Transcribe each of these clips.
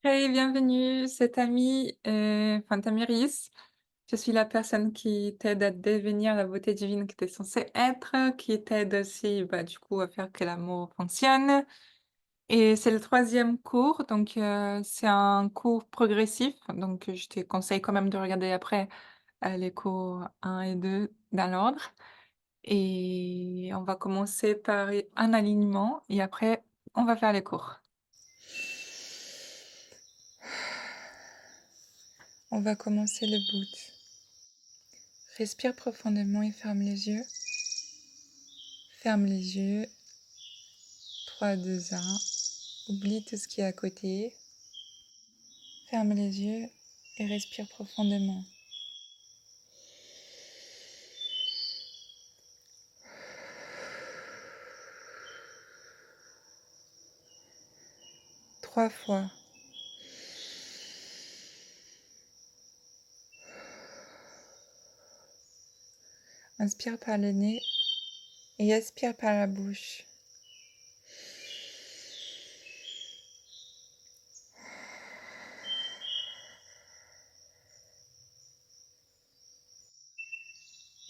Hey, bienvenue, c'est Tammy, enfin Tamiris. Je suis la personne qui t'aide à devenir la beauté divine que tu es censée être, qui t'aide aussi, bah, du coup, à faire que l'amour fonctionne. Et c'est le troisième cours, donc c'est un cours progressif. Donc je te conseille quand même de regarder après les cours un et 2 dans l'ordre. Et on va commencer par un alignement et après, on va faire les cours. On va commencer le boot. Respire profondément et ferme les yeux. Ferme les yeux. 3, 2, 1. Oublie tout ce qui est à côté. Ferme les yeux et respire profondément. Trois fois. Inspire par le nez et expire par la bouche.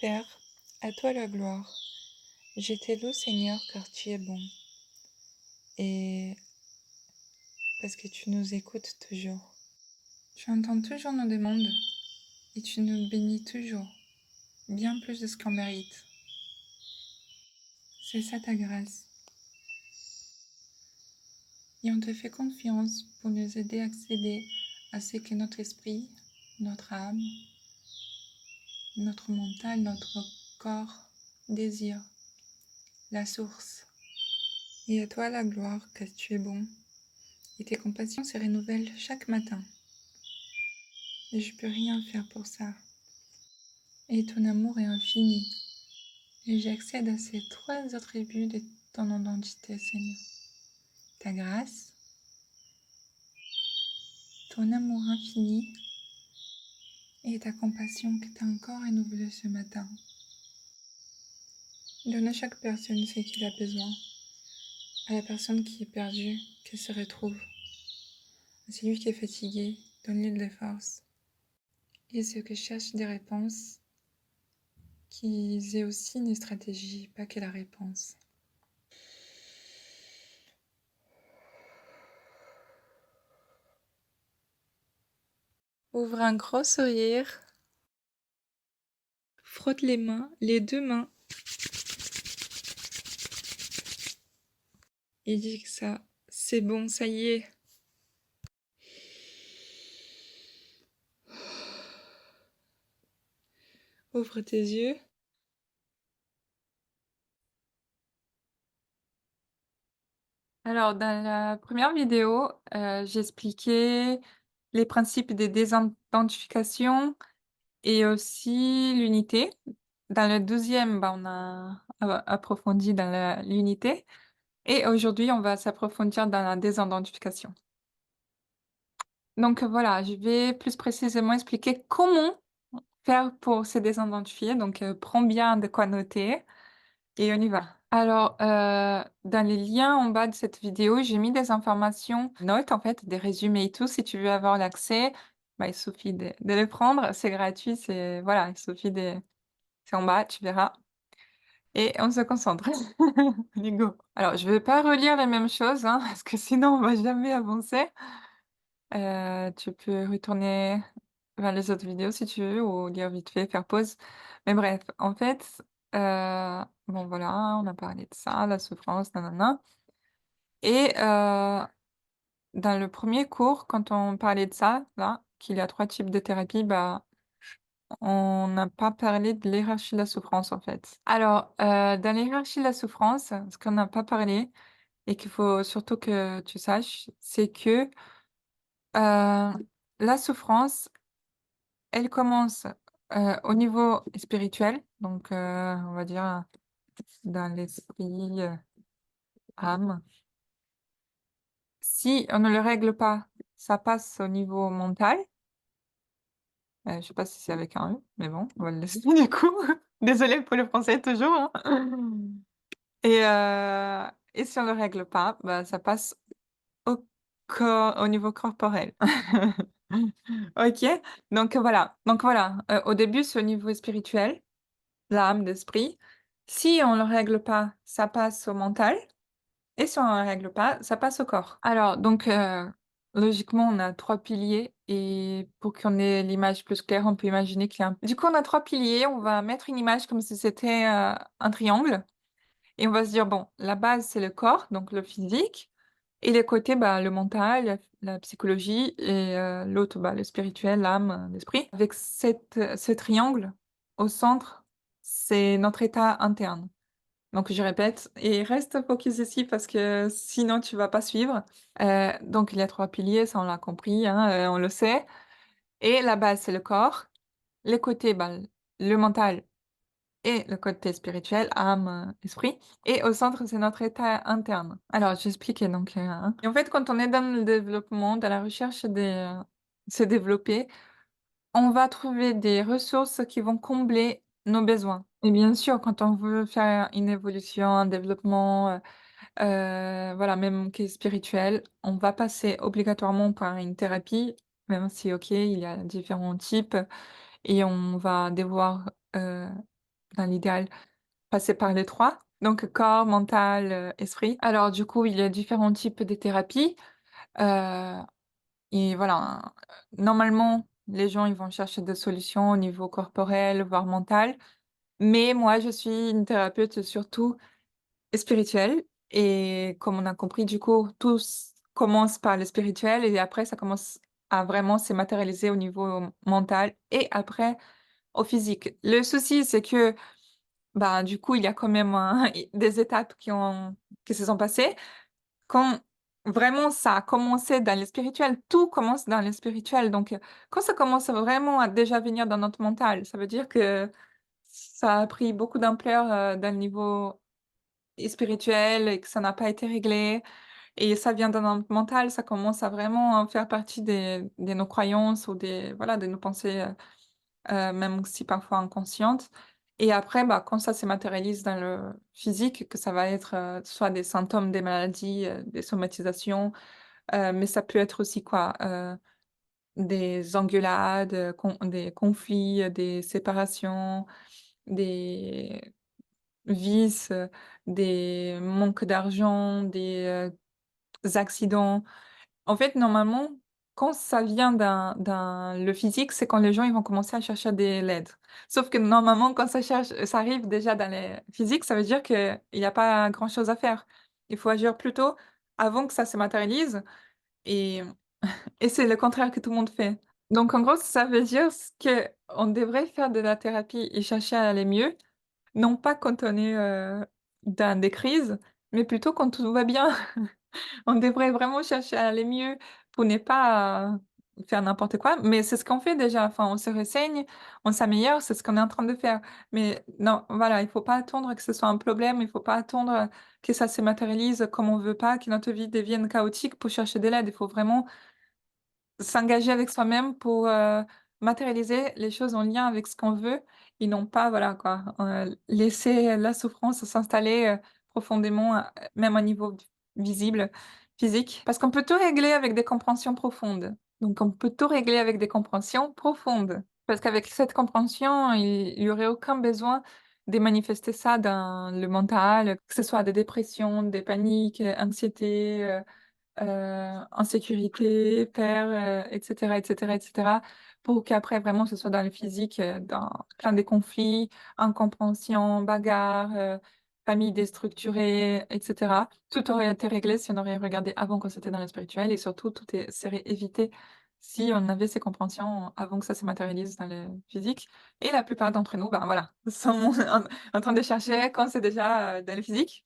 Père, à toi la gloire. Je te loue, Seigneur, car tu es bon. Et parce que tu nous écoutes toujours. Tu entends toujours nos demandes et tu nous bénis toujours, bien plus de ce qu'on mérite. C'est ça ta grâce. Et on te fait confiance pour nous aider à accéder à ce que notre esprit, notre âme, notre mental, notre corps désire, la source. Et à toi la gloire, car tu es bon, et tes compassions se renouvellent chaque matin. Et je peux rien faire pour ça. Et ton amour est infini. Et j'accède à ces trois attributs de ton identité, Seigneur. Ta grâce, ton amour infini et ta compassion que tu as encore renouvelée ce matin. Donne à chaque personne ce qu'il a besoin. À la personne qui est perdue, qu'elle se retrouve. À celui qui est fatigué, donne-lui de la force. Et ceux qui cherchent des réponses, qu'ils aient aussi une stratégie, pas que la réponse. Ouvre un gros sourire. Frotte les mains, les deux mains. Et dis que ça, c'est bon, ça y est. Ouvre tes yeux. Alors, dans la première vidéo, j'expliquais les principes des désidentifications et aussi l'unité. Dans le deuxième, bah, on a approfondi dans l'unité. Et aujourd'hui, on va s'approfondir dans la désidentification. Donc voilà, je vais plus précisément expliquer comment faire pour se désidentifier. Donc prends bien de quoi noter et on y va. Alors, dans les liens en bas de cette vidéo, j'ai mis des informations, notes en fait, des résumés et tout. Si tu veux avoir l'accès, bah, il suffit de le prendre. C'est gratuit, c'est voilà, il suffit de... C'est en bas, tu verras. Et on se concentre. Allez, go. Alors, je vais pas relire les mêmes choses, hein, parce que sinon on va jamais avancer. Tu peux retourner vers les autres vidéos si tu veux, ou lire vite fait, faire pause. Mais bref, en fait, bon voilà, on a parlé de ça, la souffrance, nanana. Et dans le premier cours, quand on parlait de ça, là, qu'il y a 3 types de thérapie, bah, on n'a pas parlé de l'hiérarchie de la souffrance, en fait. Alors, dans l'hiérarchie de la souffrance, ce qu'on n'a pas parlé et qu'il faut surtout que tu saches, c'est que, la souffrance, elle commence, au niveau spirituel, donc on va dire dans l'esprit, âme. Si on ne le règle pas, ça passe au niveau mental. Je sais pas si c'est avec un E, mais bon, on va le laisser du coup. Désolée pour le français toujours, hein. Et si on le règle pas, bah, ça passe au au niveau corporel. OK? Donc voilà, au début, c'est au niveau spirituel, l'âme, l'esprit. Si on le règle pas, ça passe au mental et si on le règle pas, ça passe au corps. Alors donc logiquement, on a 3 piliers et pour qu'on ait l'image plus claire, on peut imaginer qu'il y a un du coup, on a 3 piliers, on va mettre une image comme si c'était, un triangle et on va se dire: «Bon, la base, c'est le corps, donc le physique et les côtés, bah, le mental, la psychologie et l'autre, bah, le spirituel, l'âme, l'esprit». Avec ce triangle, au centre, c'est notre état interne. Donc je répète et reste focus ici parce que sinon tu vas pas suivre. Donc il y a 3 piliers, ça on l'a compris, hein, on le sait et la base, c'est le corps. Les côtés, bah, le mental et le côté spirituel, âme, esprit et au centre, c'est notre état interne. Alors je vais expliquer donc, hein et en fait, quand on est dans le développement, dans la recherche se développer, on va trouver des ressources qui vont combler nos besoins et bien sûr, quand on veut faire une évolution, un développement, voilà, même qui est spirituel, on va passer obligatoirement par une thérapie, même si OK, il y a différents types et on va devoir, dans l'idéal passer par les 3, donc corps, mental, esprit. Alors du coup, il y a différents types de thérapies, heu et voilà, normalement, les gens, ils vont chercher des solutions au niveau corporel, voire mental, mais moi, je suis une thérapeute surtout spirituelle et comme on a compris, du coup, tout s commence par le spirituel et après ça commence à vraiment se matérialiser au niveau mental et après au physique. Le souci, c'est que bah, du coup, il y a quand même un des étapes qui se sont passées. Quand vraiment ça a commencé dans le spirituel, tout commence dans le spirituel, donc quand ça commence vraiment à déjà venir dans notre mental, ça veut dire que ça a pris beaucoup d'ampleur, dans le niveau spirituel et que ça n'a pas été réglé et ça vient dans notre mental, ça commence à vraiment faire partie de nos croyances ou des voilà, de nos pensées, même si parfois inconscientes et après, bah, quand ça se matérialise dans le physique, que ça va être, soit des symptômes des maladies, des somatisations, mais ça peut être aussi quoi? Des engueulades, des conflits, des séparations, des vices, des manques d'argent, des, accidents. En fait, normalement, quand ça vient dans le physique, c'est quand les gens, ils vont commencer à chercher des l'aide. Sauf que normalement, quand ça arrive déjà dans les physiques, ça veut dire qu'il y a pas grand-chose à faire. Il faut agir plutôt avant que ça se matérialise et et c'est le contraire que tout le monde fait. Donc en gros, ça veut dire qu'on devrait faire de la thérapie et chercher à aller mieux, non pas quand on est, dans des crises, mais plutôt quand tout va bien. On devrait vraiment chercher à aller mieux pour ne pas, faire n'importe quoi, mais c'est ce qu'on fait déjà. Enfin, on se renseigne, on s'améliore, c'est ce qu'on est en train de faire. Mais non, voilà, il faut pas attendre que ce soit un problème, il faut pas attendre, que ça se matérialise comme on veut pas, que notre vie devienne chaotique pour chercher de l'aide. Il faut vraiment s'engager avec soi-même pour, matérialiser les choses en lien avec ce qu'on veut et non pas, voilà quoi, laisser la souffrance s'installer, profondément, même à niveau visible, physique. Parce qu'on peut tout régler avec des compréhensions profondes. Donc on peut tout régler avec des compréhensions profondes. Parce qu'avec cette compréhension, il y aurait aucun besoin de manifester ça dans le mental, que ce soit des dépressions, des paniques, anxiété, insécurité, peur, et cetera et cetera, pour qu'après vraiment ce soit dans le physique, dans plein des conflits, incompréhension, bagarres, famille déstructurée et cetera. Tout aurait été réglé si on aurait regardé avant quand c'était dans le spirituel et surtout tout serait évité si on avait ces compréhensions avant que ça se matérialise dans le physique et la plupart d'entre nous, ben, voilà, sont en train de chercher quand c'est déjà, dans le physique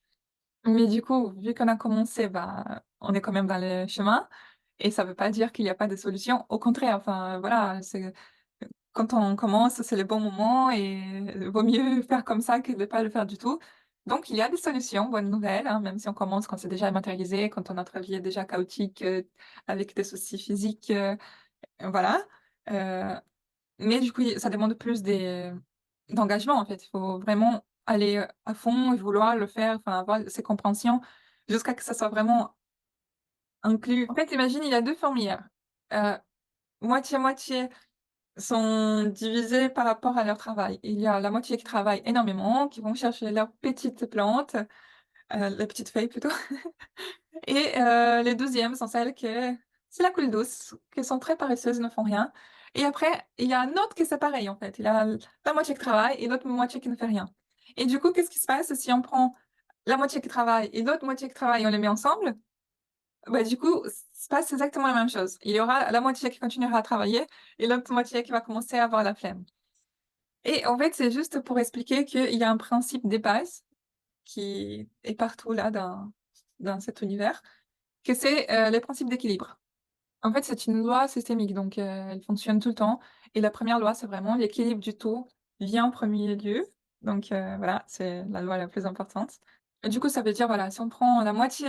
mais du coup, vu qu'on a commencé, bah, on est quand même dans le chemin et ça veut pas dire qu'il y a pas de solution. Au contraire, enfin, voilà, c'est quand on commence, c'est le bon moment et vaut mieux faire comme ça que de pas le faire du tout. Donc il y a des solutions, bonne nouvelle, hein, même si on commence quand c'est déjà matérialisé, quand notre vie est déjà chaotique, avec des soucis physiques, voilà. Heu mais du coup, ça demande plus d'engagement, en fait. Il faut vraiment aller, à fond et vouloir le faire, enfin, avoir ces compréhensions jusqu'à que ça soit vraiment inclut en fait, imagine, il y a 2 fourmilières, heu, moitié-moitié sont divisées par rapport à leur travail. Il y a la moitié qui travaille énormément, qui vont chercher leurs petites plantes, les petites feuilles plutôt et les 2e sont celles qui c'est la coule douce, qui sont très paresseuses, ne font rien et après, il y a un autre qui c'est pareil, en fait. Il y a la moitié qui travaille et l'autre moitié qui ne fait rien et du coup, qu'est-ce qui se passe si on prend la moitié qui travaille et l'autre moitié qui travaille, on les met ensemble? Bah, du coup, se passe exactement la même chose. Il y aura la moitié qui continuera à travailler et l'autre moitié qui va commencer à avoir la flemme. Et en fait, c'est juste pour expliquer qu'il y a un principe des bases qui est partout là dans cet univers, que c'est, les principes d'équilibre. En fait, c'est une loi systémique, donc elle fonctionne tout le temps et la première loi, c'est vraiment l'équilibre du tout vient en premier lieu, donc voilà, c'est la loi la plus importante. Et du coup, ça veut dire, voilà, si on prend la moitié,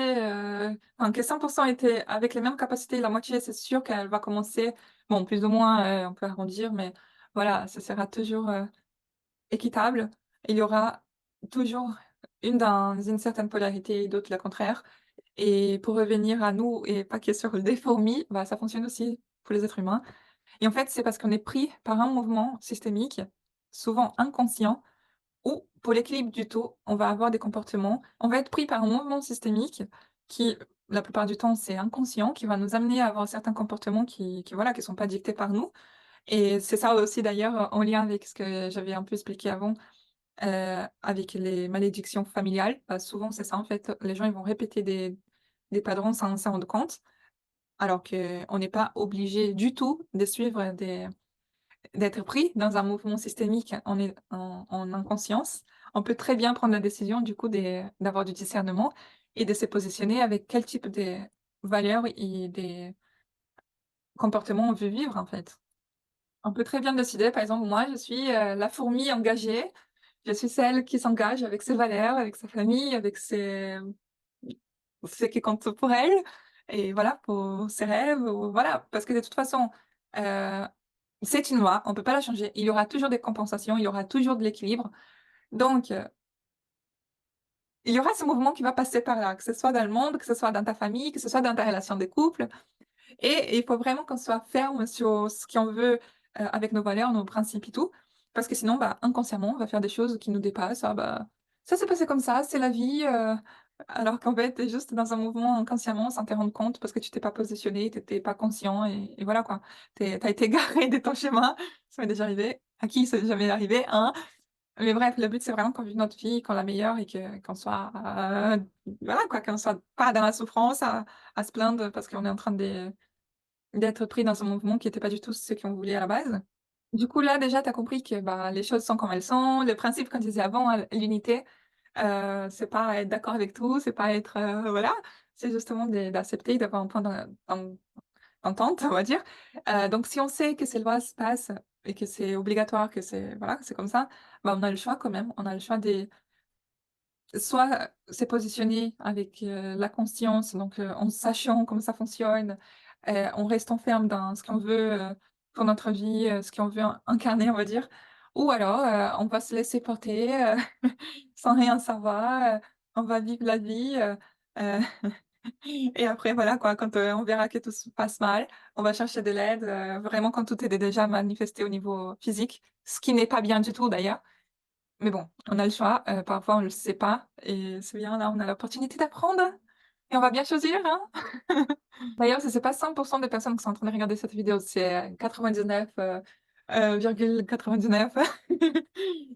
enfin que 100 étaient avec les mêmes capacités, la moitié, c'est sûr qu'elle va commencer, bon, plus ou moins, on peut arrondir, mais voilà, ça sera toujours, équitable. Il y aura toujours une dans une certaine polarité et d'autres le contraire. Et pour revenir à nous et pas que sur des fourmis, bah, ça fonctionne aussi pour les êtres humains. Et en fait, c'est parce qu'on est pris par un mouvement systémique, souvent inconscient, où pour l'équilibre du tout, on va avoir des comportements on va être pris par un mouvement systémique qui, la plupart du temps, c'est inconscient, qui va nous amener à avoir certains comportements qui voilà, qui sont pas dictés par nous. Et c'est ça aussi d'ailleurs, en lien avec ce que j'avais un peu expliqué avant, avec les malédictions familiales. Bah, souvent, c'est ça en fait, les gens ils vont répéter des padrons sans s'en rendre compte, alors qu'on n'est pas obligé du tout de suivre des d'être pris dans un mouvement systémique en inconscience. On peut très bien prendre la décision du coup d'avoir du discernement et de se positionner avec quel type de valeurs et des comportements on veut vivre en fait. On peut très bien décider, par exemple, moi je suis, la fourmi engagée, je suis celle qui s'engage avec ses valeurs, avec sa famille, avec ce qui compte pour elle et voilà, pour ses rêves ou voilà. Parce que de toute façon, heu, c'est une loi, on peut pas la changer. Il y aura toujours des compensations, il y aura toujours de l'équilibre. Donc, il y aura ce mouvement qui va passer par là, que ce soit dans le monde, que ce soit dans ta famille, que ce soit dans ta relation de couple. Et il faut vraiment qu'on soit ferme sur ce qu'on veut, avec nos valeurs, nos principes et tout. Parce que sinon, bah, inconsciemment, on va faire des choses qui nous dépassent. «Ah bah, ça s'est passé comme ça, c'est la vie», alors qu'en fait, tu es juste dans un mouvement inconsciemment sans te rendre compte parce que tu t'es pas positionné, tu étais pas conscient et voilà quoi. Tu as été garé de ton chemin. Ça m'est déjà arrivé. À qui ça n'est jamais arrivé, hein? Mais bref, le but, c'est vraiment qu'on vive notre vie, qu'on la meilleure et qu'on soit, voilà quoi, qu'on soit pas dans la souffrance à se plaindre parce qu'on est en train d'être pris dans un mouvement qui était pas du tout ce qu'on voulait à la base. Du coup, là, déjà, tu as compris que, bah, les choses sont comme elles sont. Le principe, comme je disais avant, l'unité, c'est pas être d'accord avec tout, c'est pas être, voilà, c'est justement d'accepter, d'avoir un point d'entente, on va dire. Donc si on sait que ces lois se passent et que c'est obligatoire, que c'est voilà, que c'est comme ça, bah, on a le choix quand même. On a le choix des soit c'est positionner avec, la conscience, donc en sachant comment ça fonctionne, en restant ferme dans ce qu'on veut, pour notre vie, ce qu'on veut incarner, on va dire. Ou alors, on va se laisser porter, sans rien savoir, on va vivre la vie, heu et après voilà quoi, quand, on verra que tout se passe mal, on va chercher de l'aide, vraiment quand tout est déjà manifesté au niveau physique, ce qui n'est pas bien du tout d'ailleurs. Mais bon, on a le choix, parfois on le sait pas et c'est bien, là, on a l'opportunité d'apprendre et on va bien choisir, hein. D'ailleurs, c'est pas 100 des personnes qui sont en train de regarder cette vidéo, c'est 99, virgule 99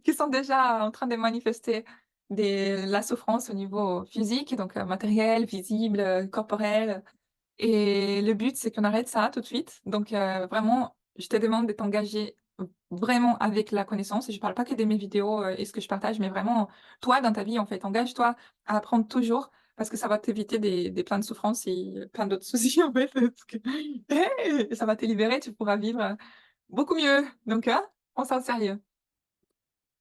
qui sont déjà en train de manifester la souffrance au niveau physique, donc matériel, visible, corporel. Et le but, c'est qu'on arrête ça tout de suite. Donc, vraiment, je te demande de t'engager vraiment avec la connaissance et je parle pas que de mes vidéos, et ce que je partage, mais vraiment toi dans ta vie, en fait. Engage-toi à apprendre toujours parce que ça va t'éviter des plein de souffrances et plein d'autres soucis, en fait, parce que ça va te libérer, tu pourras vivre, beaucoup mieux. Donc, hein, prends ça au sérieux.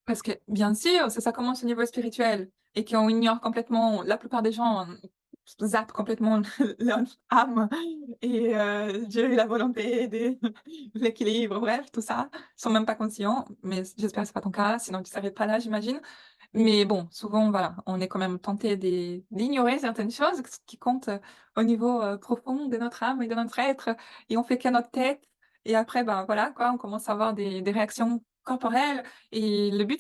Parce que bien sûr, ça commence au niveau spirituel et qu'on ignore complètement la plupart des gens, zappent complètement leur âme et Dieu et la volonté de l'équilibre, bref, tout ça. Ils sont même pas conscients, mais j'espère que c'est pas ton cas, sinon tu serais pas là, j'imagine. Mais bon, souvent, voilà, on est quand même tenté d'ignorer certaines choses, ce qui compte, au niveau, profond de notre âme et de notre être, et on fait qu'à notre tête et après, ben, voilà, quoi, on commence à avoir des réactions corporelles et le but,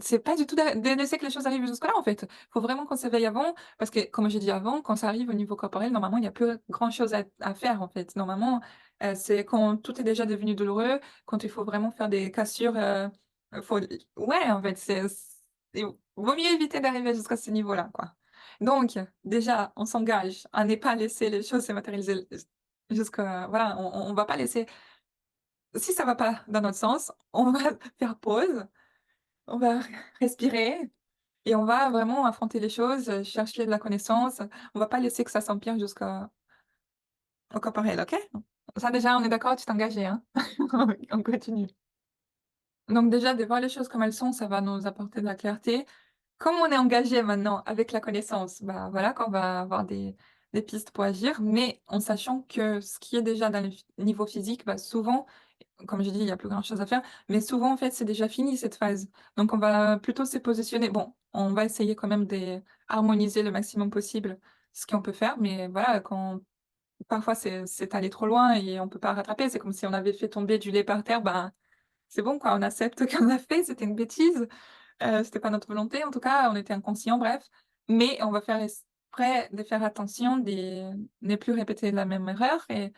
c'est pas du tout de laisser que les choses arrivent jusque-là, en fait. Faut vraiment qu'on s'éveille avant parce que, comme j'ai dit avant, quand ça arrive au niveau corporel, normalement, il y a plus grand-chose à faire, en fait. Normalement, c'est quand tout est déjà devenu douloureux, quand il faut vraiment faire des cassures, faut ouais, en fait, et vaut mieux éviter d'arriver jusqu'à ce niveau-là, quoi. Donc déjà, on s'engage à ne pas laisser les choses se matérialiser jusqu'à voilà, on va pas laisser si ça va pas dans notre sens, on va faire pause, on va respirer et on va vraiment affronter les choses, chercher de la connaissance. On va pas laisser que ça s'empire jusqu'à au corporel, OK? Ça déjà, on est d'accord, tu t'es engagé, hein? On continue. Donc déjà, de voir les choses comme elles sont, ça va nous apporter de la clarté. Comme on est engagé maintenant avec la connaissance, bah, voilà qu'on va avoir des pistes pour agir, mais en sachant que ce qui est déjà dans le niveau physique, bah, souvent, comme j'ai dit, il y a plus grand chose à faire, mais souvent, en fait, c'est déjà fini cette phase. Donc on va plutôt se positionner bon, on va essayer quand même d'harmoniser le maximum possible ce qu'on peut faire, mais voilà, quand parfois c'est allé trop loin et on peut pas rattraper, c'est comme si on avait fait tomber du lait par terre, ben, c'est bon quoi, on accepte qu'on a fait, c'était une bêtise. C'était pas notre volonté en tout cas, on était inconscients, bref, mais on va faire exprès de faire attention, de ne plus répéter la même erreur et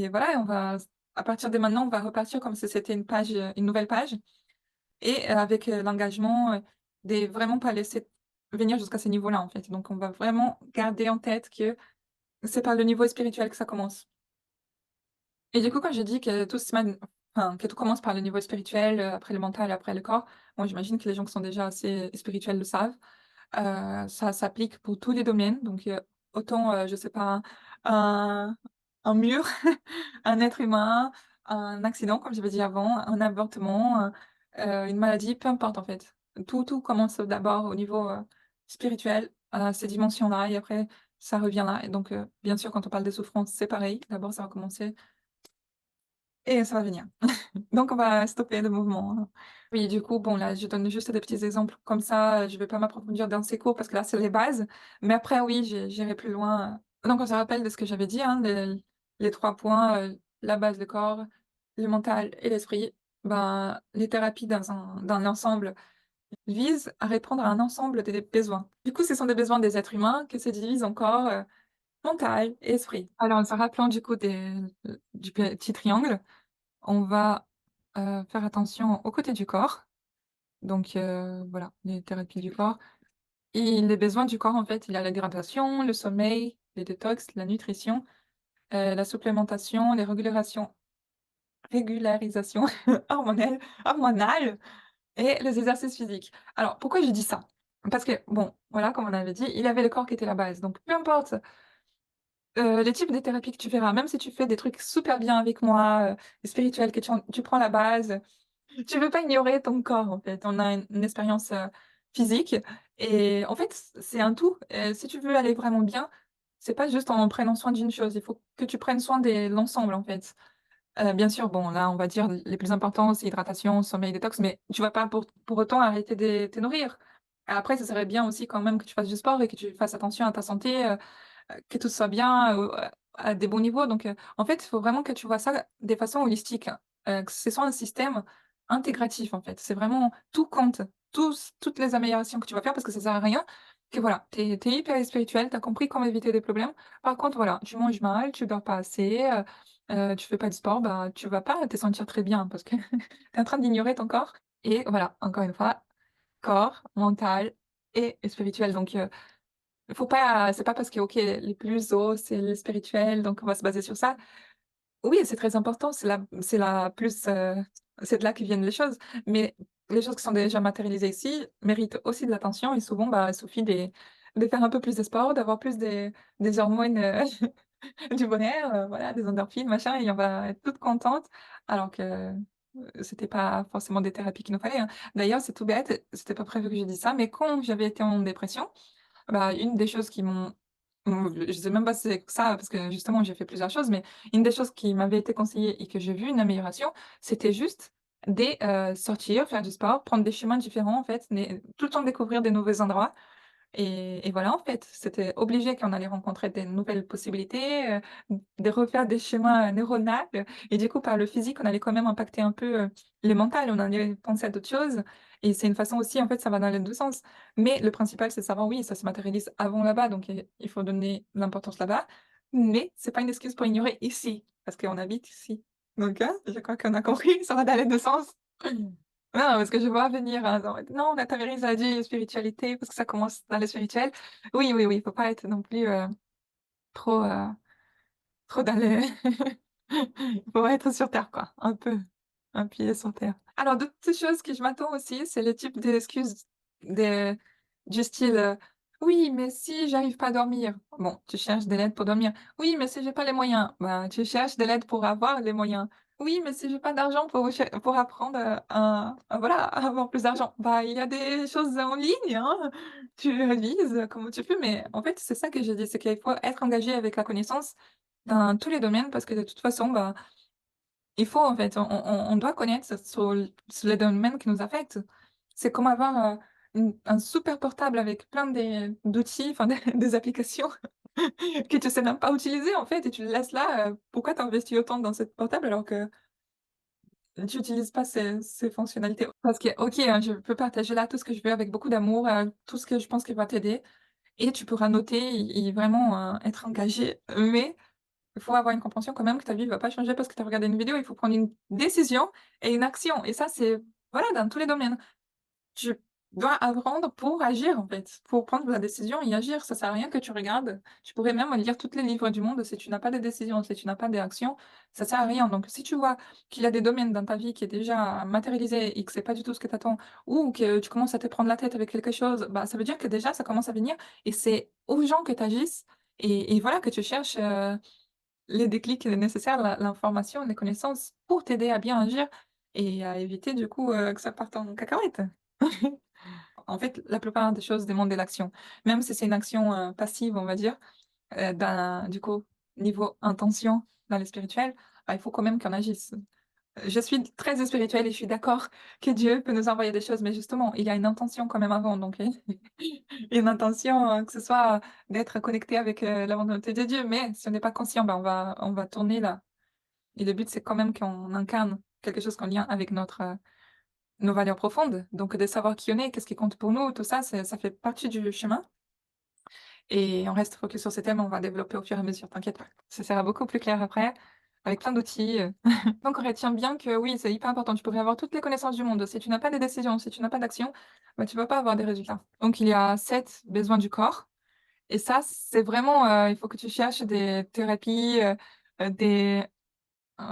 voilà, on va à partir de maintenant, on va repartir comme si c'était une page, une nouvelle page et avec, l'engagement, de vraiment pas laisser venir jusqu'à ce niveau-là, en fait. Donc on va vraiment garder en tête que c'est par le niveau spirituel que ça commence. Et du coup, quand j'ai dit que tout se man enfin, que tout commence par le niveau spirituel, après le mental, après le corps, bon, j'imagine que les gens qui sont déjà assez spirituels le savent. Ça s'applique pour tous les domaines, donc autant, je sais pas, un un mur, un être humain, un accident comme j'avais dit avant, un avortement, une maladie, peu importe en fait. Tout commence d'abord au niveau, spirituel, à ces dimensions-là et après ça revient là et donc bien sûr quand on parle des souffrances, c'est pareil. D'abord ça va commencer et ça va venir. Donc on va stopper le mouvement, hein. Oui, du coup, bon, là, je donne juste des petits exemples comme ça, je vais pas m'approfondir dans ces cours parce que là, c'est les bases. Mais après, oui, j'irai plus loin. Donc on se rappelle de ce que j'avais dit, hein, les 3 points, la base, le corps, le mental et l'esprit. Ben, les thérapies dans l'ensemble visent à répondre à un ensemble des besoins. Du coup, ce sont des besoins des êtres humains que se divisent en corps, mental et esprit. Alors en se rappelant du coup du petit triangle, on va, faire attention aux côtés du corps. Donc voilà, les thérapies du corps et les besoins du corps, en fait, il y a l'hydratation, le sommeil, les détox, la nutrition, la supplémentation, les régularisations hormonales et les exercices physiques. Alors pourquoi je dis ça? Parce que bon, voilà, comme on avait dit, il y avait le corps qui était la base. Donc peu importe, les types de thérapies que tu feras, même si tu fais des trucs super bien avec moi, spirituels, que tu prends la base. Tu veux pas ignorer ton corps, en fait. On a une expérience, physique et en fait, c'est un tout. Si tu veux aller vraiment bien, c'est pas juste en prenant soin d'une chose, il faut que tu prennes soin de l'ensemble, en fait. Bien sûr, bon, là, on va dire les plus importants, c'est hydratation, sommeil, détox, mais tu vas pas pour autant arrêter de te nourrir. Après, ça serait bien aussi quand même que tu fasses du sport et que tu fasses attention à ta santé, que tout soit bien, à des bons niveaux donc en fait, il faut vraiment que tu vois ça de façon holistique, que ce soit un système intégratif, en fait. C'est vraiment tout compte, toutes les améliorations que tu vas faire parce que ça sert à rien que voilà, tu es hyper spirituel, tu as compris comment éviter des problèmes. Par contre, voilà, tu manges mal, tu dors pas assez, tu fais pas de sport, bah, tu vas pas te sentir très bien parce que tu es en train d'ignorer ton corps et voilà, encore une fois, corps, mental et spirituel donc faut pas c'est pas parce que, OK, les plus hauts, c'est le spirituel, donc on va se baser sur ça. Oui, c'est très important, c'est la plus, c'est de là que viennent les choses, mais les choses qui sont déjà matérialisées ici méritent aussi de l'attention et souvent, bah, il suffit de faire un peu plus de sport, d'avoir plus des hormones, du bonheur, voilà, des endorphines, machin et on va être toutes contentes alors que, c'était pas forcément des thérapies qu'il nous fallait, hein. D'ailleurs, c'est tout bête, c'était pas prévu que je dise ça, mais quand j'avais été en dépression, bah, une des choses qui je sais même pas si c'est ça, parce que justement j'ai fait plusieurs choses, mais une des choses qui m'avait été conseillée et que j'ai vu une amélioration, c'était juste, sortir, faire du sport, prendre des chemins différents en fait, mais tout le temps découvrir des nouveaux endroits. Et voilà, en fait, c'était obligé qu'on allait rencontrer des nouvelles possibilités, de refaire des schémas neuronales et du coup, par le physique, on allait quand même impacter un peu, les mentales, on allait penser à d'autres choses et c'est une façon aussi, en fait, ça va dans les 2 sens. Mais le principal, c'est de savoir, oui, ça se matérialise avant là-bas, donc il faut donner l'importance là-bas, mais c'est pas une excuse pour ignorer ici, parce qu'on habite ici. Donc je crois qu'on a compris, ça va dans les 2 sens. Non, parce que je vois venir, dans non, on a Tamiris a dit spiritualité parce que ça commence dans le spirituel. Oui, oui, oui, faut pas être non plus, trop, trop dans le faut être sur terre, quoi, un peu, un pied sur terre. Alors d'autres choses que je m'attends aussi, c'est le type d'excuses de du style, «Oui, mais si j'arrive pas à dormir», bon, tu cherches de l'aide pour dormir. «Oui, mais si j'ai pas les moyens», ben, tu cherches de l'aide pour avoir les moyens. «Oui, mais si j'ai pas d'argent pour apprendre, voilà, à avoir plus d'argent», bah, il y a des choses en ligne, hein, tu révises comme tu peux, mais en fait, c'est ça que je dis, c'est qu'il faut être engagé avec la connaissance dans tous les domaines parce que de toute façon, bah, il faut en fait, on doit connaître sur les domaines qui nous affectent. C'est comme avoir, un super portable avec plein d'outils, enfin des applications que tu sais même pas utiliser en fait et tu le laisses là, pourquoi tu investis autant dans cette portable alors que tu utilises pas ces fonctionnalités? Parce que OK, hein, je peux partager là tout ce que je veux avec beaucoup d'amour, tout ce que je pense qui va t'aider et tu pourras noter et vraiment, être engagé, mais il faut avoir une compréhension quand même que ta vie va pas changer parce que tu as regardé une vidéo, il faut prendre une décision et une action et ça, c'est voilà, dans tous les domaines. Tu dois apprendre pour agir, en fait, pour prendre la décision et agir. Ça sert à rien que tu regardes. Tu pourrais même lire tous les livres du monde, si tu n'as pas de décision, si tu n'as pas d'action, ça sert à rien. Donc si tu vois qu'il y a des domaines dans ta vie qui est déjà matérialisé et que c'est pas du tout ce que tu attends ou que tu commences à te prendre la tête avec quelque chose, bah, ça veut dire que déjà ça commence à venir et c'est urgent que tu agisses et voilà, que tu cherches, les déclics nécessaires, l'information, les connaissances pour t'aider à bien agir et à éviter du coup, que ça parte en cacahuète. En fait, la plupart des choses demandent de l'action. Même si c'est une action, passive, on va dire, du coup, niveau intention dans le spirituel, bah, il faut quand même qu'on agisse. Je suis très spirituelle et je suis d'accord que Dieu peut nous envoyer des choses, mais justement, il y a une intention quand même avant, donc une intention, que ce soit d'être connecté avec, la volonté de Dieu, mais si on n'est pas conscient, bah, on va tourner là et le but, c'est quand même qu'on incarne quelque chose qu'en lien avec nos valeurs profondes, donc de savoir qui on est, qu'est-ce qui compte pour nous, tout ça, ça fait partie du chemin et on reste focus sur ces thèmes, on va développer au fur et à mesure, t'inquiète pas. Ça sera beaucoup plus clair après, avec plein d'outils, Donc retiens bien que oui, c'est hyper important. Tu pourrais avoir toutes les connaissances du monde. Si tu n'as pas de décision, si tu n'as pas d'action, bah, tu vas pas avoir des résultats. Donc il y a 7 besoins du corps et ça, c'est vraiment, il faut que tu cherches des thérapies, des, heu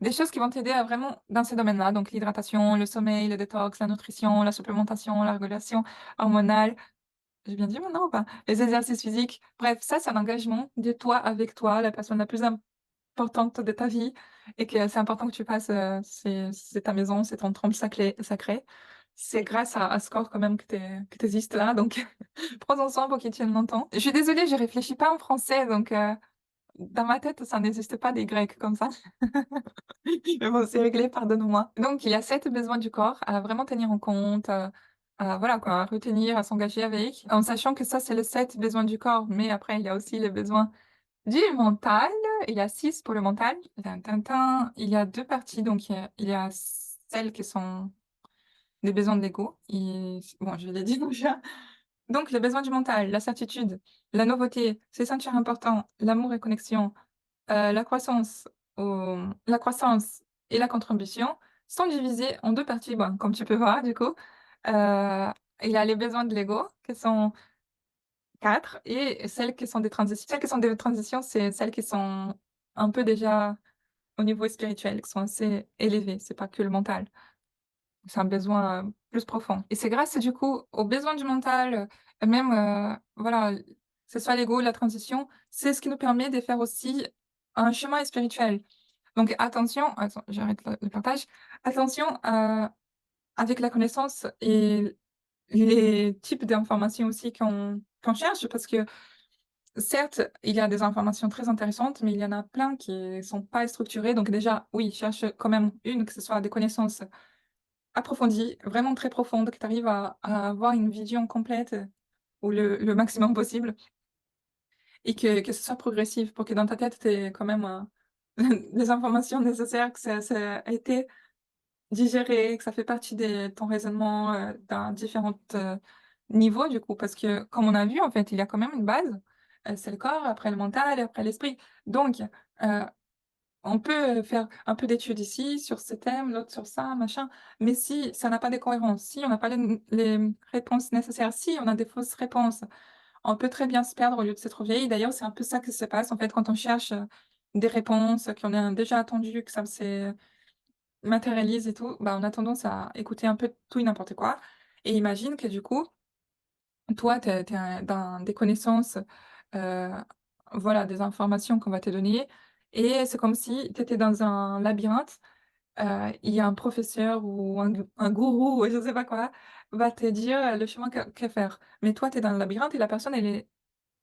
des choses qui vont t'aider à vraiment dans ces domaines-là, donc l'hydratation, le sommeil, le détox, la nutrition, la supplémentation, la régulation hormonale. J'ai bien dit mon nom ou pas? Les exercices physiques. Bref, ça, c'est un engagement de toi avec toi, la personne la plus importante de ta vie et que c'est important que tu fasses, c'est ta maison, c'est ton temple sacré. C'est grâce à ce corps quand même que tu existes là, donc prends-en soin pour qu'il tienne longtemps. Je suis désolée, je réfléchis pas en français, donc dans ma tête, ça n'existe pas des grecs comme ça. Mais bon, c'est réglé, pardonne-moi. Donc il y a 7 besoins du corps à vraiment tenir en compte, à voilà quoi, à retenir, à s'engager avec, en sachant que ça, c'est les 7 besoins du corps, mais après il y a aussi les besoins du mental. Il y a 6 pour le mental. Tin tin tin. Il y a 2 parties, donc il y a celles qui sont des besoins de l'ego et bon, je l'ai dit déjà. Donc les besoins du mental, la certitude, la nouveauté, se sentir important, l'amour et connexion, la croissance et la contribution sont divisés en 2 parties, bon, comme tu peux voir du coup. Il y a les besoins de l'ego qui sont 4 et celles qui sont des transitions. Celles qui sont des transitions, c'est celles qui sont un peu déjà au niveau spirituel, qui sont assez élevées, c'est pas que le mental. C'est un besoin, plus profond et c'est grâce du coup aux besoins du mental, même, voilà, que ce soit l'ego, la transition, c'est ce qui nous permet de faire aussi un chemin spirituel. Donc attention, attends, j'arrête le partage. Attention, avec la connaissance et les types d'informations aussi qu'on cherche parce que certes, il y a des informations très intéressantes, mais il y en a plein qui sont pas structurées. Donc déjà, oui, cherche quand même que ce soit des connaissances approfondies, vraiment très profondes, que tu arrives à avoir une vision complète, ou le maximum possible et que ce soit progressif pour que dans ta tête, tu aies quand même, les informations nécessaires, que ça a été digéré, que ça fait partie de ton raisonnement, dans différents niveaux du coup. Parce que comme on a vu, en fait, il y a quand même une base, c'est le corps, après le mental et après l'esprit. Donc, heu, on peut faire un peu d'études ici sur ce thème, l'autre sur ça, machin, mais si ça n'a pas de cohérence, si on n'a pas les réponses nécessaires, si on a des fausses réponses, on peut très bien se perdre au lieu de s'être vieilli. D'ailleurs, c'est un peu ça qui se passe, en fait, quand on cherche, des réponses, qu'on a déjà attendu, que ça s'est matérialise et tout, bah, on a tendance à écouter un peu tout et n'importe quoi et imagine que du coup, toi, tu es dans des connaissances, heu, voilà, des informations qu'on va te donner et c'est comme si tu étais dans un labyrinthe, il y a un professeur ou un gourou ou je sais pas quoi, va te dire, le chemin que faire. Mais toi, tu es dans le labyrinthe et la personne, elle est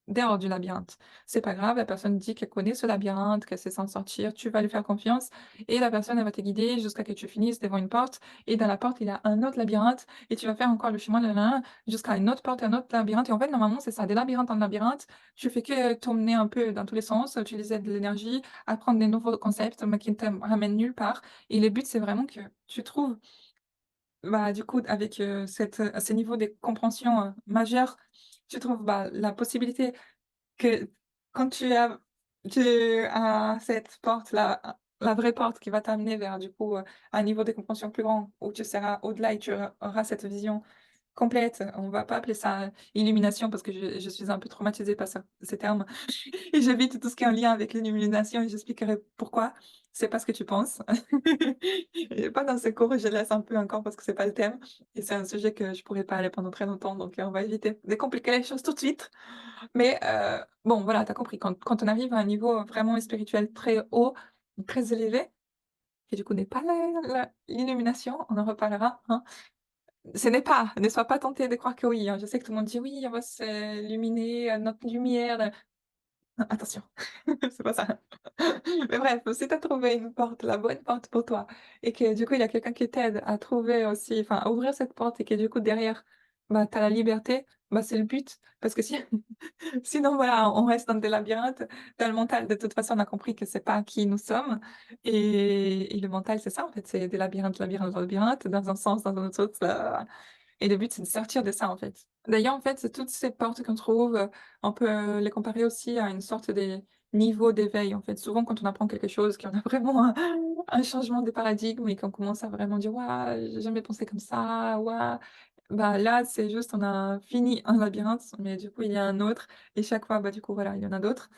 dehors du labyrinthe. C'est pas grave, la personne dit qu'elle connaît ce labyrinthe, qu'elle sait s'en sortir, tu vas lui faire confiance et la personne, elle va te guider jusqu'à que tu finisses devant une porte et dans la porte, il y a un autre labyrinthe et tu vas faire encore le chemin jusqu'à une autre porte, un autre labyrinthe et en fait, normalement, c'est ça, des labyrinthes en labyrinthe. Tu fais que t'emmener un peu dans tous les sens, utiliser de l'énergie, apprendre des nouveaux concepts, mais qui ne te ramènent nulle part et le but, c'est vraiment que tu trouves, bah, du coup, avec, ce niveau de compréhension, majeure, tu trouves, bah, la possibilité que quand tu as cette porte-là, la vraie porte qui va t'amener vers du coup, un niveau de compréhension plus grand, où tu seras au-delà et tu auras cette vision complète. On va pas appeler ça illumination parce que je suis un peu traumatisée par ces termes et j'évite tout ce qui est en lien avec l'illumination et j'expliquerai pourquoi. C'est pas ce que tu penses. Et pas dans ces cours, je laisse un peu encore parce que c'est pas le thème et c'est un sujet que je pourrais parler pendant très longtemps, donc on va éviter de compliquer les choses tout de suite. Mais bon, voilà, tu as compris, quand on arrive à un niveau vraiment spirituel très haut, très élevé, qui du coup n'est pas l'illumination, on en reparlera, hein. Ce n'est pas, ne sois pas tenté de croire que oui, hein. Je sais que tout le monde dit: «Oui, on va s'illuminer, notre lumière, attention, c'est pas ça. Mais bref, si tu as trouvé une porte, la bonne porte pour toi et que du coup, il y a quelqu'un qui t'aide à trouver aussi enfin, à ouvrir cette porte et que du coup derrière, bah, tu as la liberté, bah, c'est le but. Parce que si sinon, voilà, on reste dans des labyrinthes. Dans le mental, de toute façon, on a compris que c'est pas qui nous sommes et le mental, c'est ça, en fait, c'est des labyrinthes, labyrinthes, labyrinthes, dans un sens, dans un autre sens, et le but, c'est de sortir de ça, en fait. D'ailleurs, en fait, c'est toutes ces portes qu'on trouve, on peut les comparer aussi à une sorte de niveau d'éveil, en fait. Souvent, quand on apprend quelque chose, qu'on a vraiment un changement de paradigme et qu'on commence à vraiment dire: «Waouh, j'ai jamais pensé comme ça, waouh!» Bah, là, c'est juste, on a fini un labyrinthe, mais du coup, il y a un autre et chaque fois, bah, du coup, voilà, il y en a d'autres.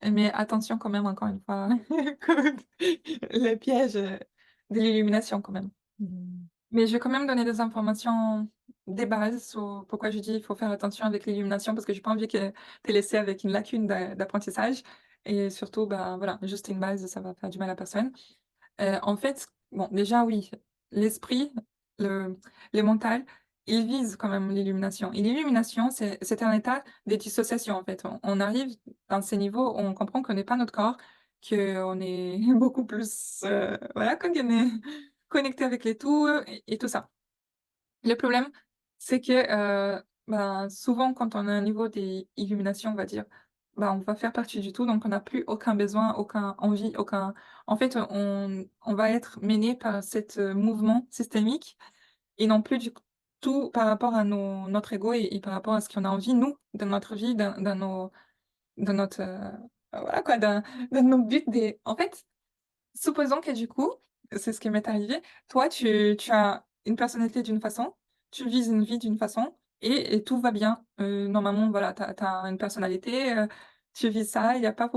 Mais attention quand même, encore une fois, les pièges, de l'illumination quand même. Mmh. Mais je vais quand même donner des informations, des bases sur pourquoi je dis: «Il faut faire attention avec l'illumination» parce que j'ai pas envie que tu laissé avec une lacune d'apprentissage et surtout, ben, voilà, juste une base, ça va faire du mal à personne. En fait, bon, déjà oui, l'esprit, le le mental, il vise quand même l'illumination et l'illumination, c'est un état de dissociation, en fait. On arrive dans ces niveaux où on comprend qu'on n'est pas notre corps, qu'on est beaucoup plus, voilà, qu'on est connecté avec les tout et tout ça. Le problème, c'est que, ben, souvent quand on a un niveau d'illumination, on va dire, bah, on va faire partie du tout, donc on n'a plus aucun besoin, aucun envie, aucun en fait, on va être mené par cet, mouvement systémique et non plus du tout par rapport à notre ego et par rapport à ce qu'on a envie, nous, de notre vie, dans notre, voilà quoi, dans nos buts des en fait, supposons que du coup, c'est ce qui m'est arrivé, toi tu as une personnalité d'une façon, tu vises une vie d'une façon et tout va bien. Normalement voilà, tu as une personnalité, tu vis ça, il y a pas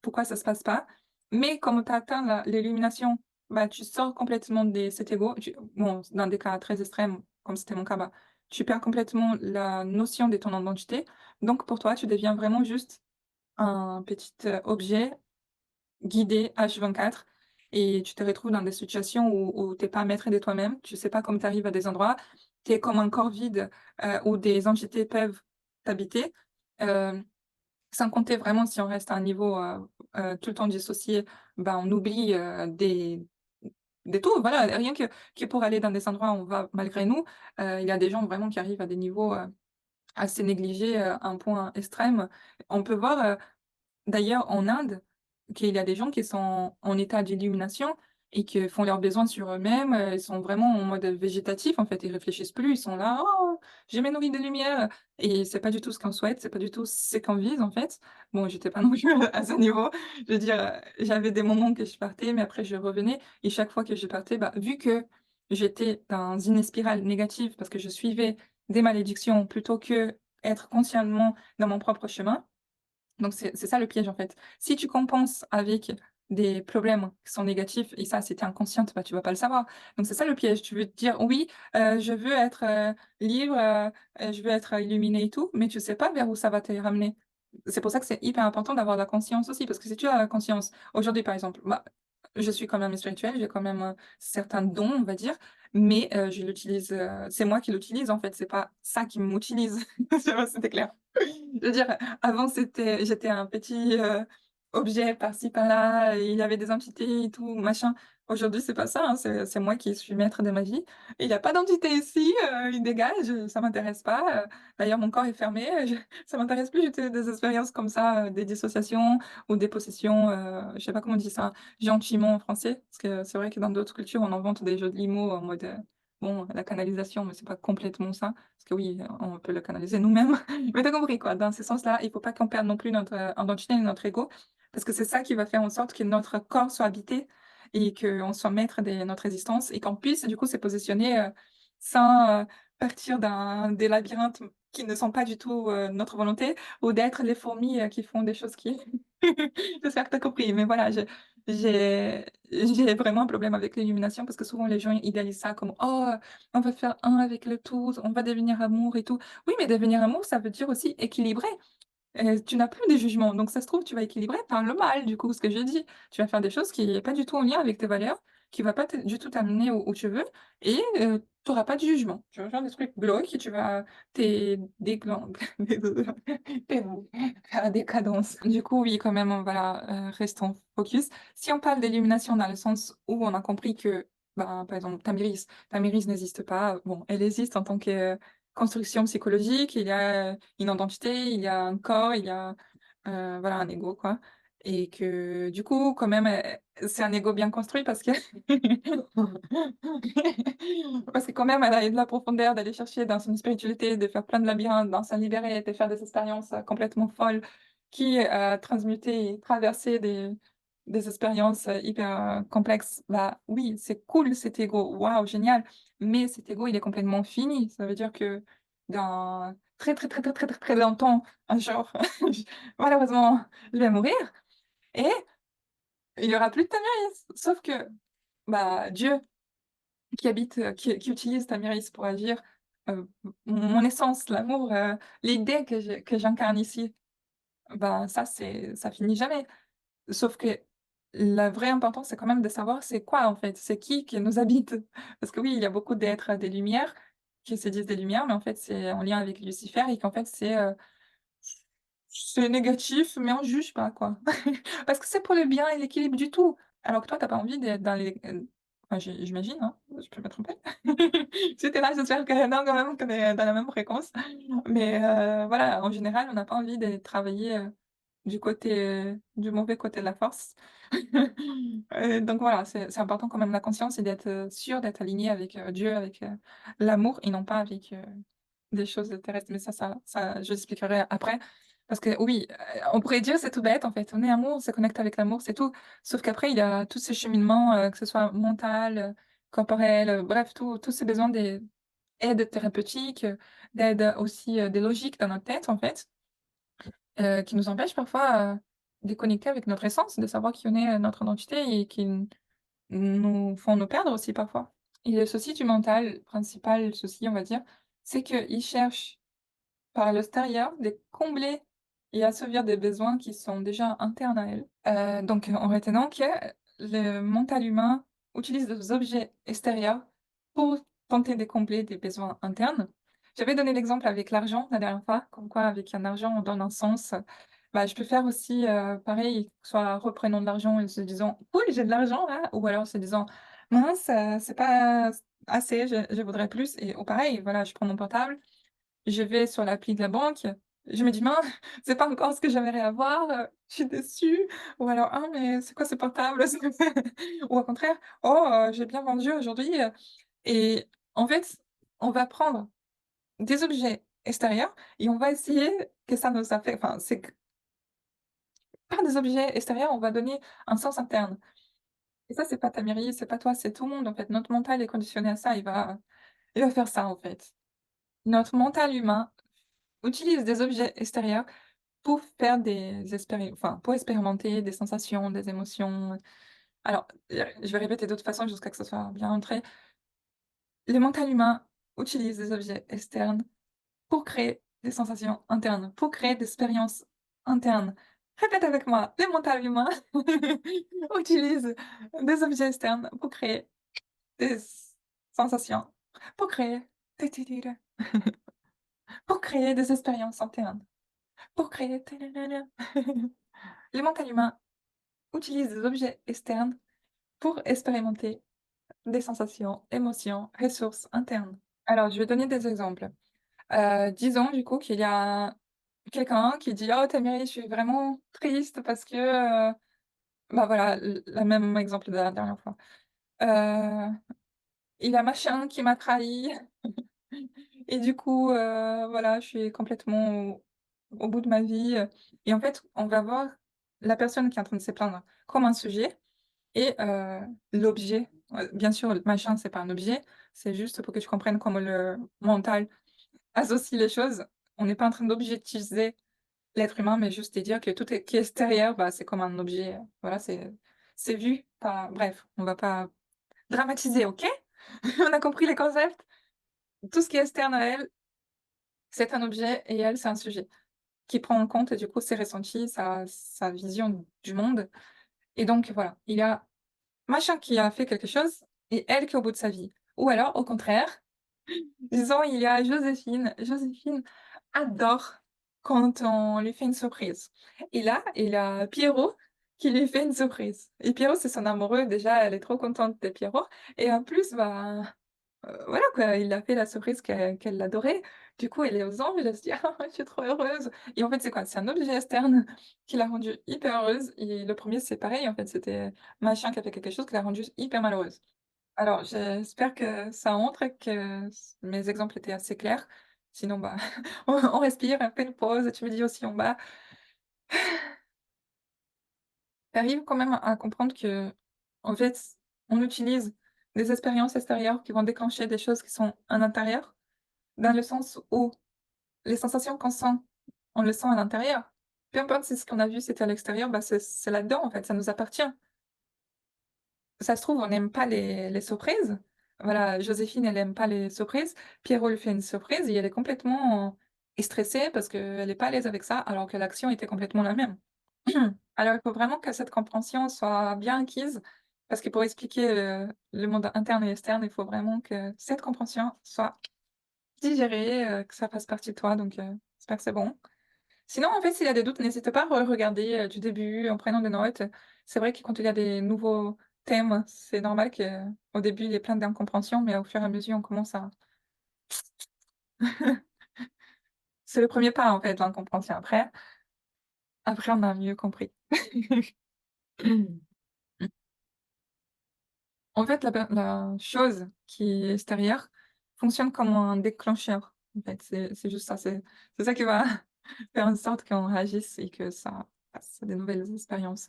pourquoi ça se passe pas. Mais comme tu as atteint l'illumination, bah, tu sors complètement de cet ego, bon, dans des cas très extrêmes, comme c'était mon cas, bah, tu perds complètement la notion de ton identité. Donc pour toi, tu deviens vraiment juste un petit, objet guidé H24 et tu te retrouves dans des situations où tu es pas maître de toi-même, tu sais pas comment tu arrives à des endroits, tu es comme un corps vide, où des entités peuvent t'habiter. Hem, Sans compter vraiment si on reste à un niveau, tout le temps dissocié, ben, on oublie, des tout, voilà, rien que pour aller dans des endroits où on va malgré nous, il y a des gens vraiment qui arrivent à des niveaux, assez négligés, à un point extrême. On peut voir, d'ailleurs, en Inde, qu'il y a des gens qui sont en état d'illumination et qui font leurs besoins sur eux-mêmes, ils sont vraiment en mode végétatif, en fait, ils réfléchissent plus, ils sont là: «Oh, je me nourris de lumière» et c'est pas du tout ce qu'on souhaite, c'est pas du tout ce qu'on vise, en fait. Bon, j'étais pas non plus à ce niveau. Je veux dire, j'avais des moments que je partais, mais après je revenais et chaque fois que je partais, bah, vu que j'étais dans une spirale négative parce que je suivais des malédictions plutôt qu'être consciemment dans mon propre chemin, donc c'est ça le piège, en fait. Si tu compenses avec des problèmes qui sont négatifs et ça, si tu es inconsciente, bah, tu vas pas le savoir. Donc c'est ça le piège. Tu veux te dire: «Oui, je veux être, libre, je veux être illuminée et tout», mais tu sais pas vers où ça va te ramener. C'est pour ça que c'est hyper important d'avoir la conscience aussi, parce que si tu as la conscience aujourd'hui, par exemple, bah, je suis quand même spirituelle, j'ai quand même, certains dons, on va dire, mais je l'utilise, c'est moi qui l'utilise, en fait, c'est pas ça qui m'utilise. Je sais pas si c'était clair? Je veux dire, avant, j'étais un petit, objet par-ci par-là, et il y avait des entités et tout, machin. Aujourd'hui, c'est pas ça, hein, c'est moi qui suis maître de ma vie et il y a pas d'entité ici, ils dégagent, ça m'intéresse pas, d'ailleurs mon corps est fermé, je ça m'intéresse plus du des expériences comme ça, des dissociations ou des possessions, je sais pas comment on dit ça, gentiment en français, parce que c'est vrai que dans d'autres cultures, on invente des jeux de mots en mode, bon, la canalisation, mais c'est pas complètement ça, parce que oui, on peut le canaliser nous-mêmes. Mais tu compris quoi, dans ce sens-là, il faut pas qu'on perde non plus notre, identité et notre ego, parce que c'est ça qui va faire en sorte que notre corps soit habité et qu'on soit maître de notre existence et qu'on puisse du coup se positionner, sans, partir des labyrinthes qui ne sont pas du tout, notre volonté ou d'être les fourmis, qui font des choses qui j'espère que tu as compris, mais voilà, j'ai vraiment un problème avec l'illumination parce que souvent les gens idéalisent ça comme: «Oh, on va faire un avec le tout, on va devenir amour et tout». Oui, mais devenir amour, ça veut dire aussi équilibrer. Tu n'as plus de jugement, donc ça se trouve, tu vas équilibrer par le mal, du coup, ce que j'ai dit. Tu vas faire des choses qui est pas du tout en lien avec tes valeurs, qui va pas du tout t'amener où tu veux et tu auras pas de jugement. Tu vas faire des trucs glauques et tu vas t'es déglan t'es faire des cadences. Du coup, oui, quand même, voilà, restons focus. Si on parle d'illumination dans le sens où on a compris que, ben, par exemple, Tamiris n'existe pas. Bon, elle existe en tant que construction psychologique, il y a, une identité, il y a un corps, il y a, voilà, un ego, quoi et que du coup, quand même, c'est un ego bien construit parce que parce que quand même, elle a de la profondeur d'aller chercher dans son spiritualité, de faire plein de labyrinthes, d'en s'en libérer, de faire des expériences, complètement folles qui, transmuter et traverser des expériences, hyper, complexes. Bah, oui, c'est cool cet ego, waouh, génial, mais cet ego, il est complètement fini. Ça veut dire que dans très, très, très, très, très, très, très longtemps, un jour, malheureusement, je vais mourir et il y aura plus de Tamiris. Sauf que, bah, Dieu qui habite, qui utilise Tamiris pour agir, mon essence, l'amour, l'idée que j'incarne ici, ben, ça finit jamais. Sauf que la vraie importance, c'est quand même de savoir c'est quoi, en fait, c'est qui nous habite. Parce que oui, il y a beaucoup d'êtres des lumières qui se disent des lumières, mais en fait, c'est en lien avec Lucifer et qu'en fait, c'est négatif, mais on juge pas, quoi. Parce que c'est pour le bien et l'équilibre du tout. Alors que toi, tu as pas envie d'être dans les, enfin, j'imagine, hein, je peux me tromper. Si tu es là, j'espère que non, quand même, qu'on est dans la même fréquence. Mais voilà, en général, on n'a pas envie de travailler, du côté, du mauvais côté de la force. Donc voilà, c'est important quand même la conscience et d'être, sûr d'être aligné avec, Dieu, avec, l'amour et non pas avec, des choses terrestres. Mais ça je l'expliquerai après. Parce que oui, on pourrait dire c'est tout bête en fait, on est amour, on se connecte avec l'amour, c'est tout. Sauf qu'après il y a tous ces cheminements, que ce soit mental, corporel, bref, tous ces besoins d'aide thérapeutique, d'aide aussi, des logiques dans notre tête en fait, qui nous empêchent parfois, de connecter avec notre essence, de savoir qui on est, notre identité et qui nous font nous perdre aussi parfois. Et le souci du mental, principal souci on va dire, c'est qu'il cherche par l'extérieur de combler et assouvir des besoins qui sont déjà internes à elle. Donc en retenant que le mental humain utilise des objets extérieurs pour tenter de combler des besoins internes. J'avais donné l'exemple avec l'argent la dernière fois, comme quoi avec un argent on donne un sens, Bah, je peux faire aussi, pareil, soit reprenant de l'argent et se disant: «Cool, j'ai de l'argent là», ou alors se disant: «Mince, c'est pas assez, je voudrais plus», et ou pareil, voilà, je prends mon portable, je vais sur l'appli de la banque, je me dis: «Mince, c'est pas encore ce que j'aimerais avoir, je suis déçue», ou alors: «Ah mais c'est quoi ce portable?» ou au contraire: «Oh, j'ai bien vendu aujourd'hui», et en fait, on va prendre des objets extérieurs et on va essayer que ça nous affecte, enfin, c'est que par des objets extérieurs, on va donner un sens interne, et ça, c'est pas ta mairie, c'est pas toi, c'est tout le monde, en fait. Notre mental est conditionné à ça, il va faire ça, en fait. Notre mental humain utilise des objets extérieurs pour faire des pour expérimenter des sensations, des émotions. Alors, je vais répéter d'autres façons jusqu'à ce que ça soit bien entré. Le mental humain utilise des objets externes pour créer des sensations internes, pour créer des expériences internes. Répète avec moi, le mental humain utilise des objets externes pour créer des sensations, pour créer pour créer des expériences internes, pour créer le mental humain utilise des objets externes pour expérimenter des sensations, émotions, ressources internes. Alors, je vais donner des exemples. Disons du coup qu'il y a quelqu'un qui dit: «Oh Tamiri, je suis vraiment triste parce que, bah, voilà, le même exemple de la dernière fois. Heu, il y a machin qui m'a trahi et du coup, voilà, je suis complètement au bout de ma vie», et en fait, on va voir la personne qui est en train de se plaindre comme un sujet, et l'objet, bien sûr, le machin, c'est pas un objet, c'est juste pour que tu comprennes comment le mental associe les choses. On n'est pas en train d'objectiver l'être humain, mais juste de dire que tout est qui est extérieur, bah, c'est comme un objet, voilà, c'est vu, pas, bref, on va pas dramatiser, OK? On a compris les concepts? Tout ce qui est externe à elle, c'est un objet, et elle, c'est un sujet qui prend en compte, du coup, ses ressentis, sa vision du monde, et donc voilà, il y a machin qui a fait quelque chose et elle qui est au bout de sa vie. Ou alors, au contraire, disons, il y a Joséphine. Joséphine adore quand on lui fait une surprise. Et là, il y a Pierrot qui lui fait une surprise. Et Pierrot, c'est son amoureux. Déjà, elle est trop contente de Pierrot. Et en plus, bah, voilà quoi, il a fait la surprise qu'elle adorait. Du coup, elle est aux anges, elle se dit: «Ah, je suis trop heureuse», et en fait, c'est quoi? C'est un objet externe qui l'a rendue hyper heureuse, et le premier c'est pareil, en fait, c'était machin qui a fait quelque chose qui l'a rendue hyper malheureuse. Alors, j'espère que ça montre que mes exemples étaient assez clairs. Sinon, bah, on respire, on fait une pause, tu me dis aussi en bas. Tu arrives quand même à comprendre que, en fait, on utilise des expériences extérieures qui vont déclencher des choses qui sont à l'intérieur, dans le sens où les sensations qu'on sent, on le sent à l'intérieur. Peu importe si ce qu'on a vu, c'était à l'extérieur, bah, c'est là-dedans, en fait, ça nous appartient. Ça se trouve, on n'aime pas les surprises. Voilà, Joséphine, elle aime pas les surprises. Pierrot lui fait une surprise et elle est complètement est stressée parce qu'elle est pas à l'aise avec ça, alors que l'action était complètement la même. Alors, il faut vraiment que cette compréhension soit bien acquise, parce que pour expliquer, le monde interne et externe, il faut vraiment que cette compréhension soit digérée, que ça fasse partie de toi, donc j'espère que c'est bon. Sinon, en fait, s'il y a des doutes, n'hésite pas à regarder, du début en prenant des notes. C'est vrai que quand il y a des nouveaux thèmes, c'est normal qu'au début, il y ait plein d'incompréhensions, mais au fur et à mesure, on commence à c'est le premier pas, en fait, l'incompréhension. Après, on a mieux compris. En fait, la chose qui est extérieure fonctionne comme un déclencheur, en fait, c'est juste ça, c'est ça qui va faire en sorte qu'on réagisse et que ça fasse des nouvelles expériences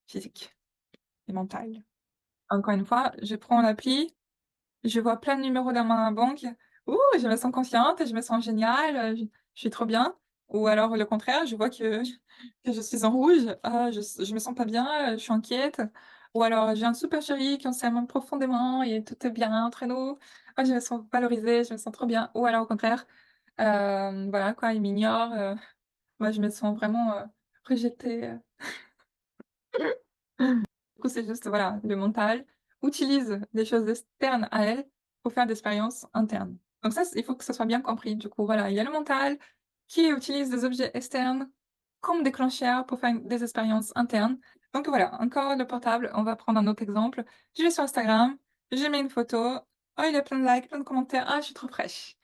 physiques et mentales. Encore une fois, je prends l'appli, je vois plein de numéros dans ma banque. Ouh, je me sens confiante, je me sens géniale, je suis trop bien. Ou alors le contraire, je vois que je suis en rouge, ah, je me sens pas bien, je suis inquiète. Ou alors j'ai un super chéri qu'on s'aime profondément et tout est bien entre nous. Ah, je me sens valorisée, je me sens trop bien. Ou alors au contraire, voilà quoi, il m'ignore, moi je me sens vraiment, rejetée, Du coup, c'est juste, voilà, le mental utilise des choses externes à elle pour faire des expériences internes. Donc ça, il faut que ça soit bien compris. Du coup, voilà, il y a le mental qui utilise des objets externes comme déclencheur pour faire des expériences internes. Donc voilà, encore le portable, on va prendre un autre exemple. Je vais sur Instagram, je mets une photo, oh, il y a plein de likes, plein de commentaires, ah, je suis trop fraîche.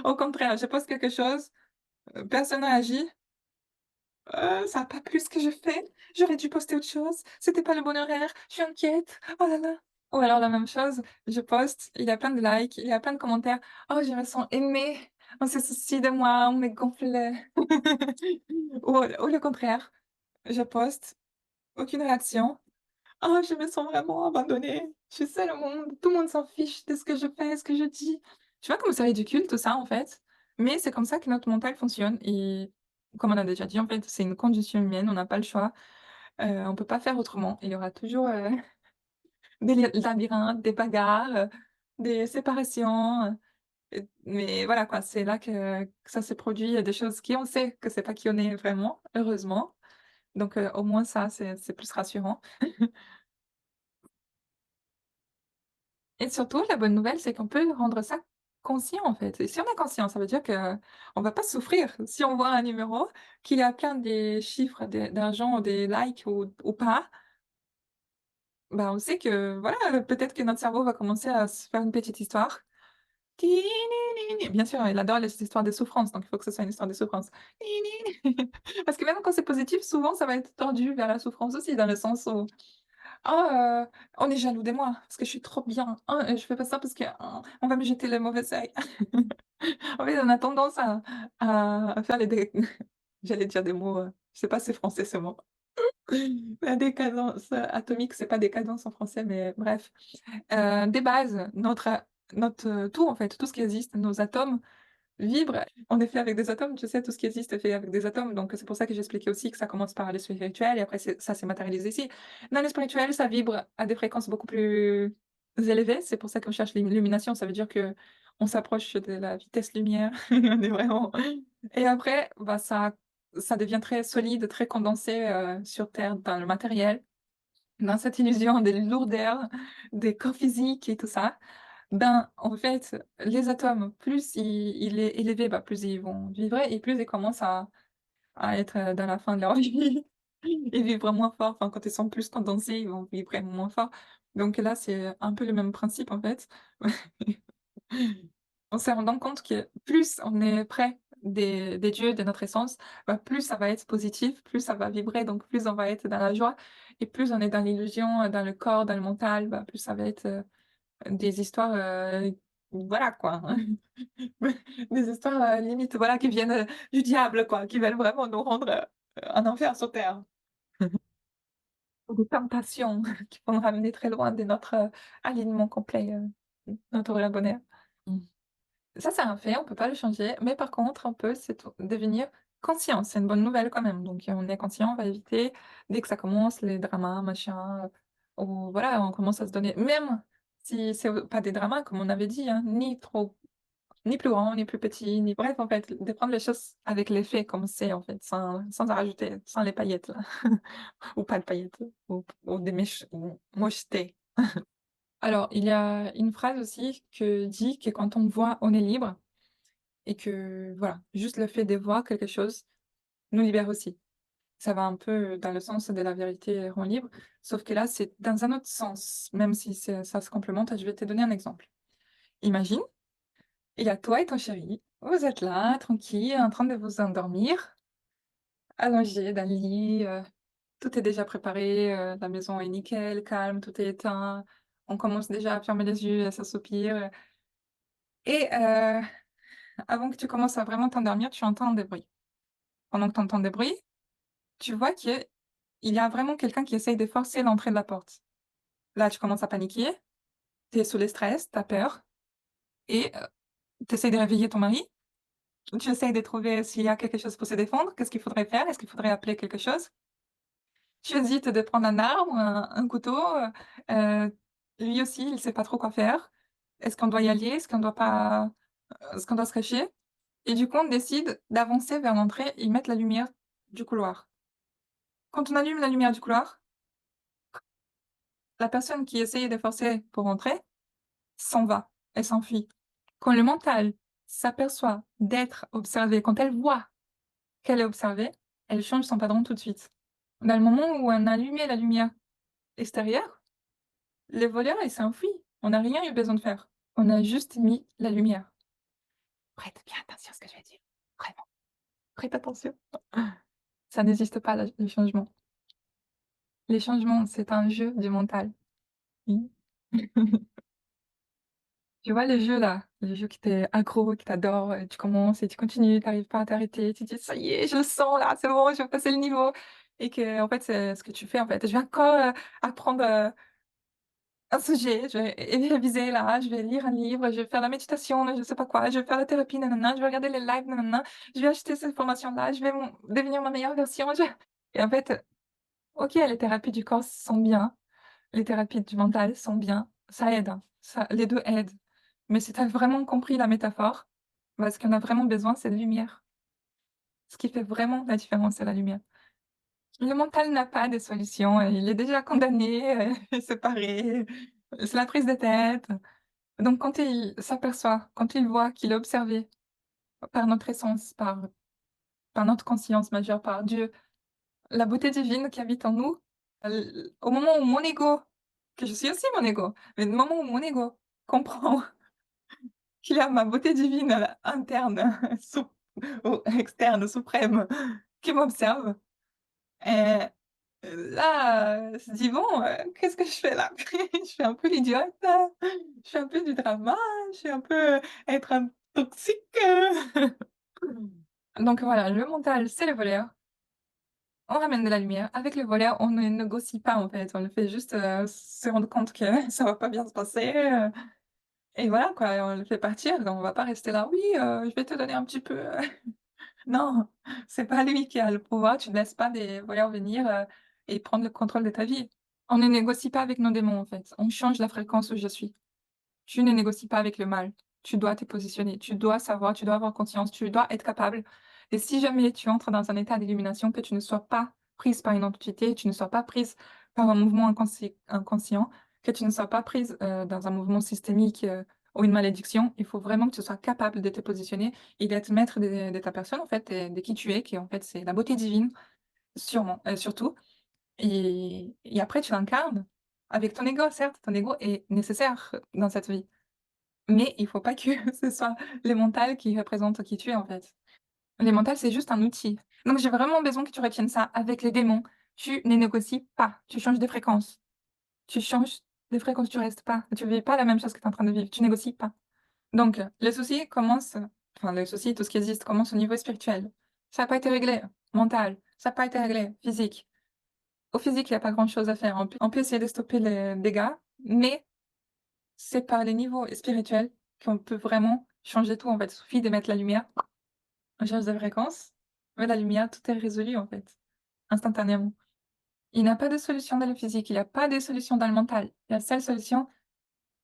Au contraire, je poste quelque chose, personne ne réagit, ça a pas plu ce que je fais, j'aurais dû poster autre chose, c'était pas le bon horaire, je suis inquiète, oh là là. Ou alors la même chose, je poste, il y a plein de likes, il y a plein de commentaires, oh, je me sens aimée, on se soucie de moi, on me gonfle. Ou le contraire, je poste, aucune réaction, oh, je me sens vraiment abandonnée, je suis seule au monde, tout le monde s'en fiche de ce que je fais, ce que je dis. Tu vois comme c'est ridicule tout ça en fait, mais c'est comme ça que notre mental fonctionne et comme on a déjà dit en fait, c'est une condition humaine, on n'a pas le choix, on peut pas faire autrement. Il y aura toujours, des labyrinthes, des bagarres, des séparations, mais voilà quoi, c'est là que ça se produit. Il y a des choses qui on sait que c'est pas qui on est vraiment, heureusement, donc au moins ça, c'est plus rassurant. Et surtout, la bonne nouvelle, c'est qu'on peut rendre ça conscient, en fait. Et si on est conscient, ça veut dire qu'on va pas souffrir. Si on voit un numéro, qu'il y a plein des chiffres d'argent ou des likes ou pas, bah, on sait que, voilà, peut-être que notre cerveau va commencer à se faire une petite histoire. Ti ni ni ni. Bien sûr, il adore les histoires de souffrance, donc il faut que ce soit une histoire de souffrance. Ni ni ni. Parce que même quand c'est positif, souvent, ça va être tordu vers la souffrance aussi, dans le sens où oh, on est jaloux de moi, parce que je suis trop bien. Oh, je fais pas ça parce que, oh, on va me jeter le mauvais œil. En fait, on a tendance à faire les dé j'allais dire des mots, je sais pas si c'est français ce mot. La décadence atomique, c'est pas décadence en français, mais bref. Des bases, notre tout en fait, tout ce qui existe, nos atomes vibre, on est fait avec des atomes, tu sais? Tout ce qui existe est fait avec des atomes, donc c'est pour ça que j'expliquais aussi que ça commence par le spirituel et après ça s'est matérialisé ici. Dans le spirituel, ça vibre à des fréquences beaucoup plus élevées, c'est pour ça qu'on cherche l'illumination, ça veut dire qu'on s'approche de la vitesse lumière, on est vraiment et après, bah, ça devient très solide, très condensé, sur terre, dans le matériel, dans cette illusion des lourdeurs, des corps physiques et tout ça. Ben, en fait, les atomes, plus il est élevé, bah, plus ils vont vibrer et plus ils commencent à être, dans la fin de leur vie. Ils vibrent moins fort, enfin, quand ils sont plus condensés, ils vont vibrer moins fort. Donc là, c'est un peu le même principe, en fait. En se rendant compte que plus on est près des dieux, de notre essence, bah, plus ça va être positif, plus ça va vibrer, donc plus on va être dans la joie et plus on est dans l'illusion, dans le corps, dans le mental, bah, plus ça va être, des histoires, voilà quoi, des histoires, limite voilà qui viennent, du diable quoi, qui veulent vraiment nous rendre, un enfer sur terre. Ou des tentations qui vont nous ramener très loin de notre, alignement complet, notre vrai bonheur. Mmh. Ça, c'est un fait, on peut pas le changer, mais par contre, on peut devenir conscient. C'est une bonne nouvelle quand même. Donc, on est conscient, on va éviter dès que ça commence, les dramas, machin, ou voilà, on commence à se donner même si c'est pas des dramas comme on avait dit, hein, ni trop ni plus grand, ni plus petit, ni bref, en fait, de prendre les choses avec les faits comme c'est, en fait, sans en rajouter, sans les paillettes là, ou pas de paillettes, ou des mochetés. Alors, il y a une phrase aussi que dit que quand on voit, on est libre. Et que voilà, juste le fait de voir quelque chose nous libère aussi. Ça va un peu dans le sens de la vérité rend libre, sauf que là, c'est dans un autre sens, même si ça se complémente. Je vais te donner un exemple. Imagine, il y a toi et ton chéri, vous êtes là, tranquille, en train de vous endormir, allongé dans le lit, tout est déjà préparé, la maison est nickel, calme, tout est éteint, on commence déjà à fermer les yeux, à s'assoupir, et avant que tu commences à vraiment t'endormir, tu entends des bruits. Pendant que tu entends des bruits, tu vois qu'il y a vraiment quelqu'un qui essaye de forcer l'entrée de la porte. Là, tu commences à paniquer, tu es sous le stress, tu as peur et tu essaies de réveiller ton mari. Tu essayes de trouver s'il y a quelque chose pour se défendre. Qu'est-ce qu'il faudrait faire? Est-ce qu'il faudrait appeler quelque chose? Tu hésites de prendre un arme ou un couteau, lui aussi, il sait pas trop quoi faire. Est-ce qu'on doit y aller? Est-ce qu'on doit se cacher? Et du coup, on décide d'avancer vers l'entrée et mettre la lumière du couloir. Quand on allume la lumière du couloir, la personne qui essayait de forcer pour entrer s'en va, elle s'enfuit. Quand le mental s'aperçoit d'être observé, quand elle voit qu'elle est observée, elle change son padron tout de suite. Dans le moment où on a allumé la lumière extérieure, le voleur, il s'est enfui. On n'a rien eu besoin de faire. On a juste mis la lumière. Prête bien attention à ce que je vais dire. Vraiment, prête attention. Ça n'existe pas la le changement. Les changements, c'est un jeu du mental. Oui. Tu vois le jeu là, le jeu qui t'est accro, que tu adores, tu commences et tu continues, tu arrives pas à t'arrêter, tu te dis: «Ça y est, je le sens là, c'est bon, je vais passer le niveau» et qu'en fait, c'est ce que tu fais en fait: «Je vais encore, apprendre, un sujet, je vais réviser là, je vais lire un livre, je vais faire la méditation, je sais pas quoi, je vais faire la thérapie, nanana, je vais regarder les lives, nanana, je vais acheter cette formation-là, je vais devenir ma meilleure version, je» et en fait, OK, les thérapies du corps sont bien, les thérapies du mental sont bien, ça aide, hein, ça les 2 aident. Mais si tu as vraiment compris la métaphore, bah, ce qu'on a vraiment besoin, c'est de lumière. Ce qui fait vraiment la différence, c'est la lumière. Le mental n'a pas de solution, il est déjà condamné, séparé, c'est la prise de tête. Donc quand il s'aperçoit, quand il voit qu'il est observé par notre essence, par notre conscience majeure, par Dieu, la beauté divine qui habite en nous, au moment où mon ego, que je suis aussi mon ego, mais le moment où mon ego comprend qu'il y a ma beauté divine, interne, ou externe, suprême, qui m'observe et là, se dit: «Bon, qu'est-ce que je fais là?» Je fais un peu l'idiote, je fais un peu du drama, je fais un peu être un toxique. Donc voilà, le mental, c'est le voleur. On ramène de la lumière. Avec le voleur, on ne négocie pas en fait, on le fait juste, se rendre compte que ça va pas bien se passer, et voilà quoi, on le fait partir, on va pas rester là: «Oui, je vais te donner un petit peu», non, c'est pas lui qui a le pouvoir, tu ne laisses pas des voleurs venir, et prendre le contrôle de ta vie. On ne négocie pas avec nos démons, en fait. On change la fréquence où je suis. Tu ne négocies pas avec le mal. Tu dois te positionner, tu dois savoir, tu dois avoir conscience, tu dois être capable. Et si jamais tu entres dans un état d'illumination, que tu ne sois pas prise par une entité, tu ne sois pas prise par un mouvement inconscient, que tu ne sois pas prise, dans un mouvement systémique, ou une malédiction, il faut vraiment que tu sois capable de te positionner et d'être maître de ta personne, en fait, et de qui tu es, qui en fait, c'est la beauté divine, sûrement, surtout. Et après tu l'incarnes avec ton ego, certes, ton ego est nécessaire dans cette vie, mais il faut pas que ce soit les mentales qui représentent qui tu es, en fait. Les mentales, c'est juste un outil. Donc j'ai vraiment besoin que tu retiennes ça. Avec les démons, tu ne négocies pas, tu changes de fréquence. Tu changes de fréquence, tu restes pas, tu vis pas la même chose que tu es en train de vivre, tu négocies pas. Donc les soucis commencent, enfin les soucis, tout ce qui existe commence au niveau spirituel. Ça a pas été réglé, mental, ça a pas été réglé, physique. Au physique, il y a pas grand-chose à faire. On peut essayer de stopper les dégâts, mais c'est par les niveaux spirituels qu'on peut vraiment changer tout, en fait. Il suffit de mettre la lumière, on change de fréquence, met la lumière, tout est résolu, en fait, instantanément. Il n'y a pas de solution dans le physique, il y a pas de solution dans le mental. La seule solution,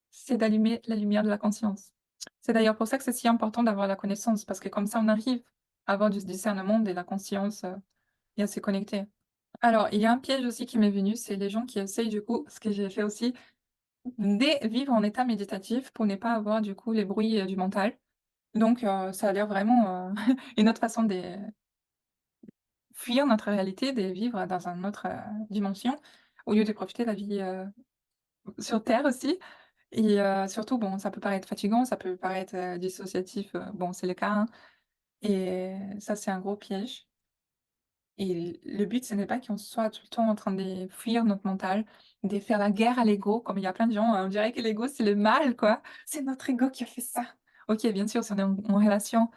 c'est d'allumer la lumière de la conscience. C'est d'ailleurs pour ça que c'est si important d'avoir la connaissance, parce que comme ça, on arrive à avoir du discernement et la conscience, et à se connecter. Alors, il y a un piège aussi qui m'est venu, c'est les gens qui essayent du coup, ce que j'ai fait aussi, vivre en état méditatif pour ne pas avoir du coup les bruits, du mental. Donc ça a l'air vraiment, une autre façon de fuir notre réalité, de vivre dans une autre, dimension, au lieu de profiter de la vie, sur terre aussi et surtout bon, ça peut paraître fatigant, ça peut paraître, dissociatif, bon c'est le cas, hein et ça c'est un gros piège. Et le but, ce n'est pas qu'on soit tout le temps en train de fuir notre mental, de faire la guerre à l'ego, comme il y a plein de gens, on dirait que l'ego, c'est le mal, quoi. C'est notre ego qui a fait ça. OK, bien sûr, si on est en relation,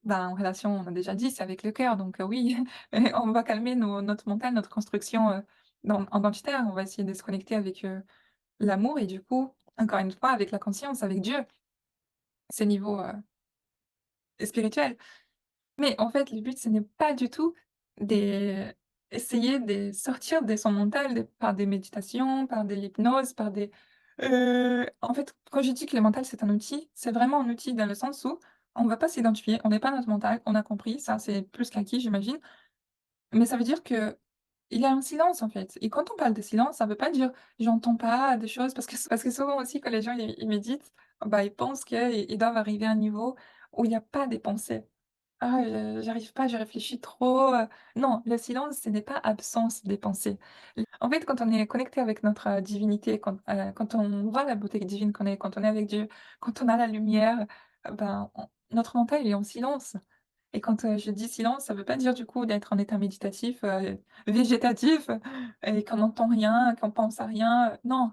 ben, en relation, on a déjà dit, c'est avec le cœur, donc oui, on va calmer notre mental, notre construction, identitaire. On va essayer de se connecter avec, l'amour et du coup, encore une fois, avec la conscience, avec Dieu, ces niveaux, spirituels. Mais en fait, le but, ce n'est pas du tout d'essayer de sortir de son mental par des méditations, par de l'hypnose, par des en fait, quand je dis que le mental, c'est un outil, c'est vraiment un outil dans le sens où on ne va pas s'identifier, on n'est pas notre mental, on a compris, ça, c'est plus qu'acquis, j'imagine. Mais ça veut dire qu'il y a un silence, en fait et quand on parle de silence, ça veut pas dire: «J'entends pas des choses» parce que souvent aussi quand les gens ils méditent, bah, ils pensent qu'ils doivent arriver à un niveau où il y a pas des pensées. «Ah, j'arrive pas, je réfléchis trop», non, le silence, ce n'est pas absence des pensées. En fait, quand on est connecté avec notre, divinité, quand on voit la beauté divine qu'on est, quand on est avec Dieu, quand on a la lumière, ben, on notre mental, il est en silence et quand, je dis silence, ça veut pas dire du coup d'être en état méditatif, végétatif et qu'on n'entend rien, qu'on pense à rien, non.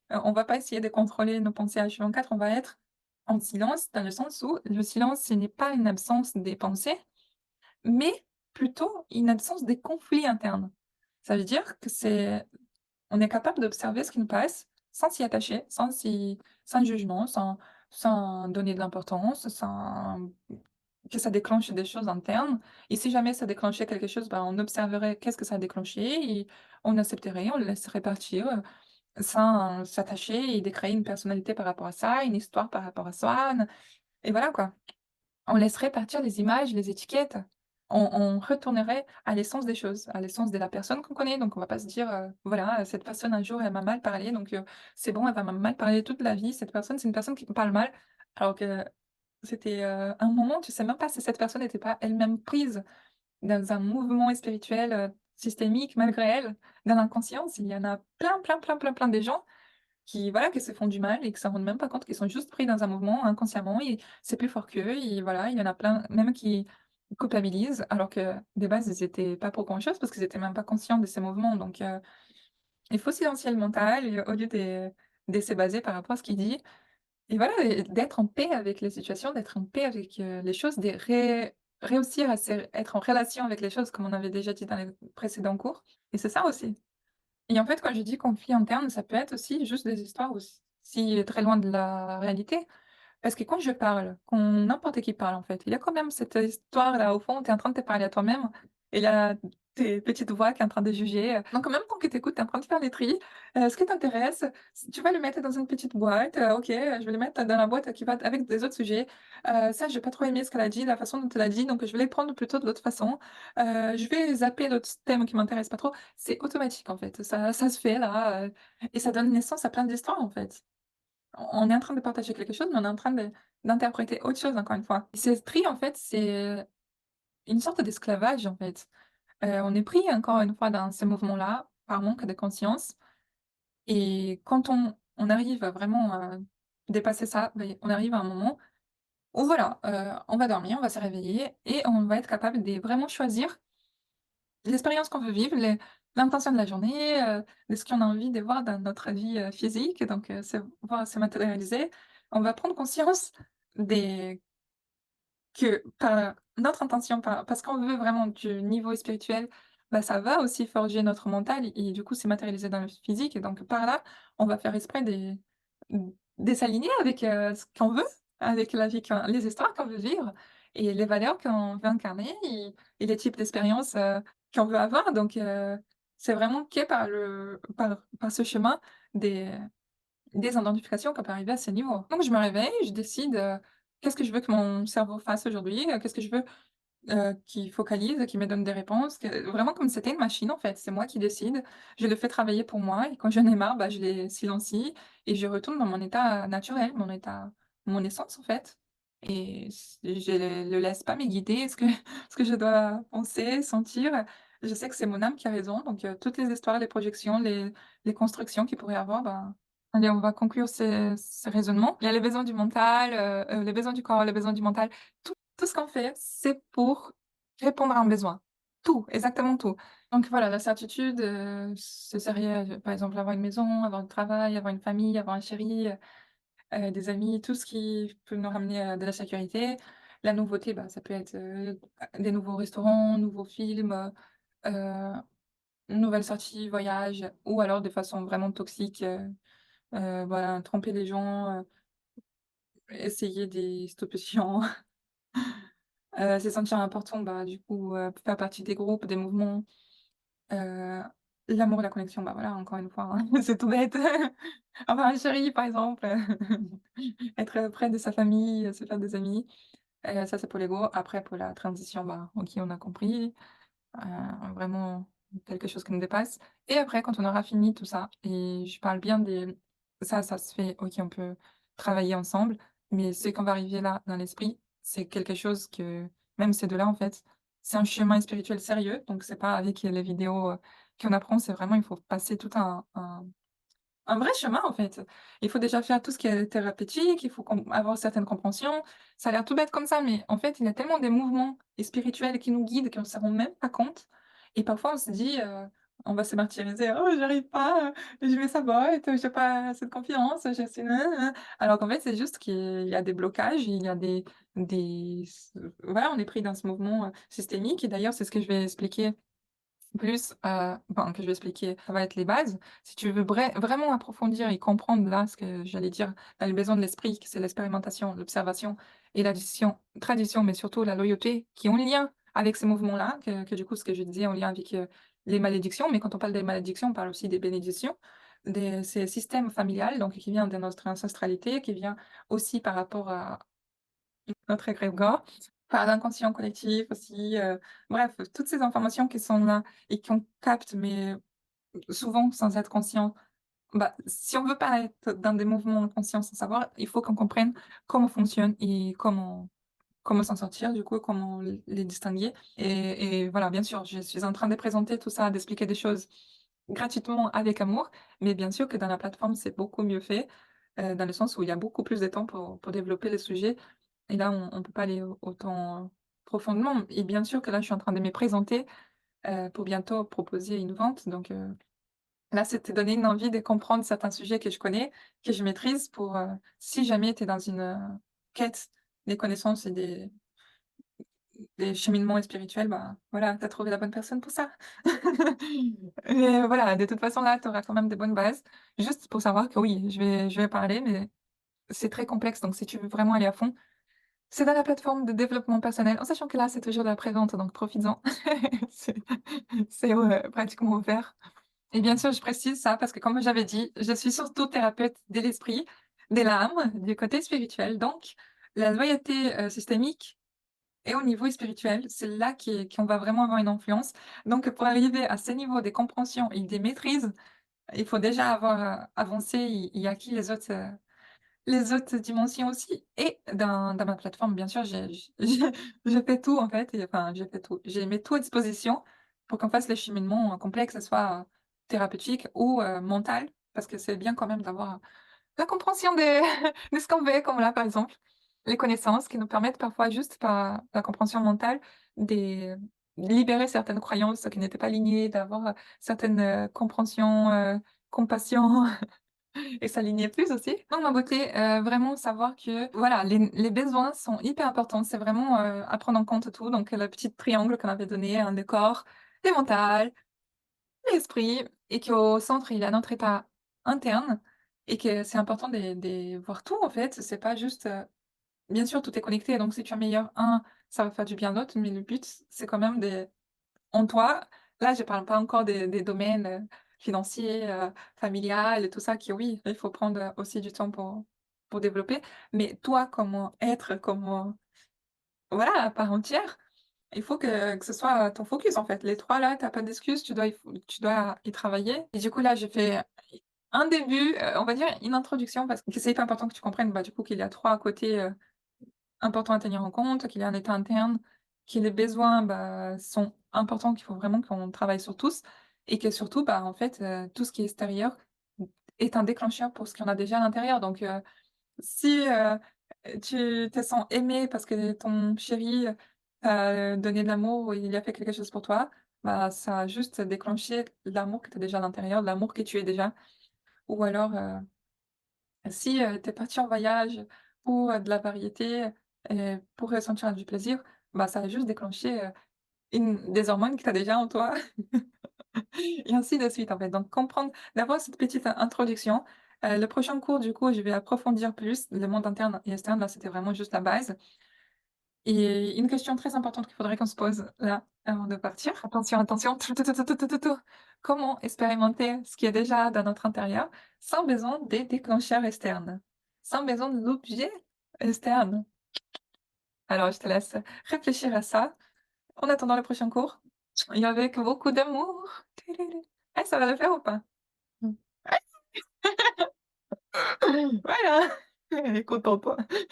On va pas essayer de contrôler nos pensées H24, on va être en silence dans le sens où le silence, ce n'est pas une absence des pensées, mais plutôt une absence des conflits internes. Ça veut dire que c'est on est capable d'observer ce qui nous passe, sans s'y attacher, sans jugement, sans donner de l'importance, sans que ça déclenche des choses internes et si jamais ça déclenchait quelque chose, ben, on observerait qu'est-ce que ça a déclenché et on accepterait, on le laisserait partir, sans s'attacher et de créer une personnalité par rapport à ça, une histoire par rapport à ça, et voilà quoi. On laisserait partir les images, les étiquettes. On retournerait à l'essence des choses, à l'essence de la personne qu'on connaît. Donc on va pas se dire, voilà, cette personne un jour elle m'a mal parlé donc c'est bon, elle va m'a mal parler toute la vie. Cette personne, c'est une personne qui me parle mal. Alors que c'était, un moment, tu sais même pas si cette personne n'était pas elle-même prise dans un mouvement spirituel, systémique malgré elle, dans l'inconscience. Il y en a plein, plein, plein, plein, plein des gens qui voilà, qui se font du mal et qui s'en rendent même pas compte, qu'ils sont juste pris dans un mouvement inconsciemment et c'est plus fort qu'eux et voilà, il y en a plein même qui culpabilisent alors que de base ils étaient pas pour grand chose parce qu'ils étaient même pas conscients de ces mouvements donc il faut silencier le mental et au lieu de se baser par rapport à ce qu'il dit et voilà et d'être en paix avec les situations, d'être en paix avec, les choses, de réussir à se être en relation avec les choses comme on avait déjà dit dans les précédents cours et c'est ça aussi. Et en fait, quand je dis conflit interne, ça peut être aussi juste des histoires aussi très loin de la réalité. Parce que quand je parle, quand n'importe qui parle en fait, il y a quand même cette histoire-là au fond, tu es en train de te parler à toi-même et il y a tes petites voix qui est en train de juger, donc en même temps que tu écoutes, tu es en train de faire les tri. Ce qui t'intéresse, tu vas le mettre dans une petite boîte, OK, je vais le mettre dans la boîte qui va avec des autres sujets. Ça, j'ai pas trop aimé ce qu'elle a dit, la façon dont elle a dit, donc je vais les prendre plutôt de l'autre façon. Je vais zapper d'autres thèmes qui m'intéressent pas trop. C'est automatique en fait, ça se fait là, et ça donne naissance à plein d'histoires en fait. On est en train de partager quelque chose, mais on est en train d'interpréter autre chose encore une fois. Ce tri en fait, c'est une sorte d'esclavage en fait. On est pris encore une fois dans ces mouvements-là, par manque de conscience et quand on arrive à vraiment, dépasser ça, beh, on arrive à un moment où voilà, on va dormir, on va se réveiller et on va être capable de vraiment choisir l'expérience qu'on veut vivre, l'intention de la journée, de ce qu'on a envie de voir dans notre vie, physique, donc se voir se matérialiser. On va prendre conscience des que par notre intention, parce qu'on veut vraiment du niveau spirituel, bah, ça va aussi forger notre mental et du coup, c'est matérialisé dans le physique et donc par là, on va faire exprès de s'aligner avec, ce qu'on veut, avec la vie qu'on les histoires qu'on veut vivre et les valeurs qu'on veut incarner et les types d'expériences, qu'on veut avoir donc c'est vraiment que par ce chemin des des identifications qu'on peut arriver à ce niveau. Donc je me réveille, je décide, qu'est-ce que je veux que mon cerveau fasse aujourd'hui? Qu'est-ce que je veux, qu'il focalise, qu'il me donne des réponses, que vraiment comme c'était une machine en fait. C'est moi qui décide, je le fais travailler pour moi et quand j'en ai marre, bah, je les silencie et je retourne dans mon état naturel, mon essence en fait et je le laisse pas me guider ce que ce que je dois penser, sentir. Je sais que c'est mon âme qui a raison donc toutes les histoires, les projections, les constructions qu'il pourrait y avoir, ben, allez, on va conclure ce raisonnement. Il y a les besoins du mental, les besoins du corps, les besoins du mental. Tout ce qu'on fait, c'est pour répondre à un besoin. Tout, exactement tout. Donc voilà, la certitude, ce serait, par exemple, avoir une maison, avoir un travail, avoir une famille, avoir un chéri, des amis, tout ce qui peut nous ramener, de la sécurité. La nouveauté, bah, ça peut être, des nouveaux restaurants, nouveaux films, heu, nouvelles sorties, voyages ou alors de façon vraiment toxique, voilà, tromper les gens, essayer des stupéfiants. Se sentir important, bah, du coup, faire partie des groupes, des mouvements, heu, l'amour et la connexion, bah, voilà, encore une fois, hein, c'est tout bête. Avoir un chéri, par exemple, être près de sa famille, se faire des amis, ça, c'est pour l'ego. Après, pour la transition, bah, OK, on a compris, vraiment quelque chose qui nous dépasse et après, quand on aura fini tout ça et je parle bien des ça se fait, OK, on peut travailler ensemble, mais ce qu'on va arriver là, dans l'esprit, c'est quelque chose que même ces 2-là, en fait. C'est un chemin spirituel sérieux, donc c'est pas avec les vidéos, qu'on apprend, c'est vraiment il faut passer tout un vrai chemin, en fait. Il faut déjà faire tout ce qui est thérapeutique, il faut avoir certaines compréhensions. Ça a l'air tout bête comme ça, mais en fait, il y a tellement des mouvements et spirituels qui nous guident qu'on ne se rend même pas compte et parfois on se dit, on va se martyriser: «Oh j'arrive pas, je me sabote, j'ai pas assez de confiance, je suis nin alors qu'en fait, c'est juste qu'il y a des blocages, il y a des voilà, on est pris dans ce mouvement, systémique et d'ailleurs, c'est ce que je vais expliquer plus, enfin, que je vais expliquer, ça va être les bases. Si tu veux vraiment approfondir et comprendre là, ce que j'allais dire, dans les besoins de l'esprit, que c'est l'expérimentation, l'observation et l'addition tradition, mais surtout la loyauté, qui ont lien avec ces mouvements-là, que du coup, ce que je disais en lien avec, les malédictions, mais quand on parle des malédictions, on parle aussi des bénédictions, des ces systèmes familial, donc qui vient de notre ancestralité, qui vient aussi par rapport à notre égrégore, par l'inconscient collectif aussi, bref, toutes ces informations qui sont là et qu'on capte, mais souvent sans être conscient. Bah, si on veut pas être dans des mouvements inconscients sans savoir, il faut qu'on comprenne comment fonctionne et comment s'en sortir du coup, comment les distinguer et voilà, bien sûr, je suis en train de présenter tout ça, d'expliquer des choses gratuitement avec amour, mais bien sûr que dans la plateforme, c'est beaucoup mieux fait, dans le sens où il y a beaucoup plus de temps pour développer le sujet et là, on peut pas aller autant profondément et bien sûr que là, je suis en train de me présenter, pour bientôt proposer une vente donc là, c'était donner une envie de comprendre certains sujets que je connais, que je maîtrise pour, si jamais tu es dans une, quête des connaissances et des cheminements spirituels, bah, voilà, tu as trouvé la bonne personne pour ça. Et voilà, de toute façon, là, tu auras quand même des bonnes bases. Juste pour savoir que oui, je vais parler, mais c'est très complexe, donc si tu veux vraiment aller à fond, c'est dans la plateforme de développement personnel, en sachant que là, c'est toujours de la prévente, donc profites-en. C'est pratiquement offert. Et bien sûr, je précise ça parce que comme j'avais dit, je suis surtout thérapeute de l'esprit, de l'âme, du côté spirituel. Donc, la loyauté, systémique et au niveau spirituel, c'est là qu'on va vraiment avoir une influence. Donc, pour arriver à ce niveau des compréhensions et des maîtrises, il faut déjà avoir, avancé et acquis les autres dimensions aussi et dans ma plateforme, bien sûr, je fais tout en fait et enfin, je fais tout. J'ai mis tout à disposition pour qu'on fasse les cheminements, complets, que ce soit, thérapeutique ou, mental, parce que c'est bien quand même d'avoir la compréhension des de ce qu'on veut, comme là, par exemple, les connaissances qui nous permettent parfois juste par la compréhension mentale des libérer certaines croyances qui n'étaient pas alignées, d'avoir, certaines, compréhensions, compassion et s'aligner plus aussi. Non, ma beauté, vraiment savoir que, voilà, les besoins sont hyper importants. C'est vraiment, à prendre en compte tout, donc le petit triangle qu'on avait donné, hein, le corps, le mental, l'esprit et qu'au centre, il y a notre état interne et que c'est important de voir tout, en fait. C'est pas juste, bien sûr, tout est connecté, donc si tu améliores un, ça va faire du bien à l'autre, mais le but, c'est quand même de en toi, là, je parle pas encore des domaines, financiers, familial et tout ça qui oui, il faut prendre, aussi du temps pour développer. Mais toi, comment être, comment voilà, à part entière, il faut que ce soit ton focus, en fait. Les 3 là, tu as pas d'excuse, tu dois y travailler et du coup, là, j'ai fait un début, on va dire une introduction parce que c'est hyper important que tu comprennes, bah, du coup, qu'il y a 3 côtés, important à tenir en compte, qu'il y a un état interne, que les besoins, bah, sont importants, qu'il faut vraiment qu'on travaille sur tous et que surtout, bah, en fait, tout ce qui est extérieur est un déclencheur pour ce qu'on a déjà à l'intérieur. Donc, si, tu te sens aimé parce que ton chéri t'a donné de l'amour ou il a fait quelque chose pour toi, bah, ça a juste déclenché l'amour que tu as déjà à l'intérieur, l'amour que tu es déjà. Ou alors, si, tu es parti en voyage pour, de la variété et pour ressentir du plaisir, bah, ça a juste déclenché, une des hormones que tu as déjà en toi et ainsi de suite, en fait. Donc comprendre d'avoir cette petite introduction. Le prochain cours, du coup, je vais approfondir plus le monde interne et externe. Là, c'était vraiment juste la base et une question très importante qu'il faudrait qu'on se pose là, avant de partir. Attention, attention, tout. Comment expérimenter ce qui est déjà dans notre intérieur sans besoin des déclencheurs externes? Sans besoin de l'objet externe? Alors je te laisse réfléchir à ça en attendant le prochain cours et avec beaucoup d'amour. Ah, ça va le faire ou pas? Mmh. Voilà, elle est contente,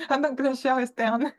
un déclencheur externe.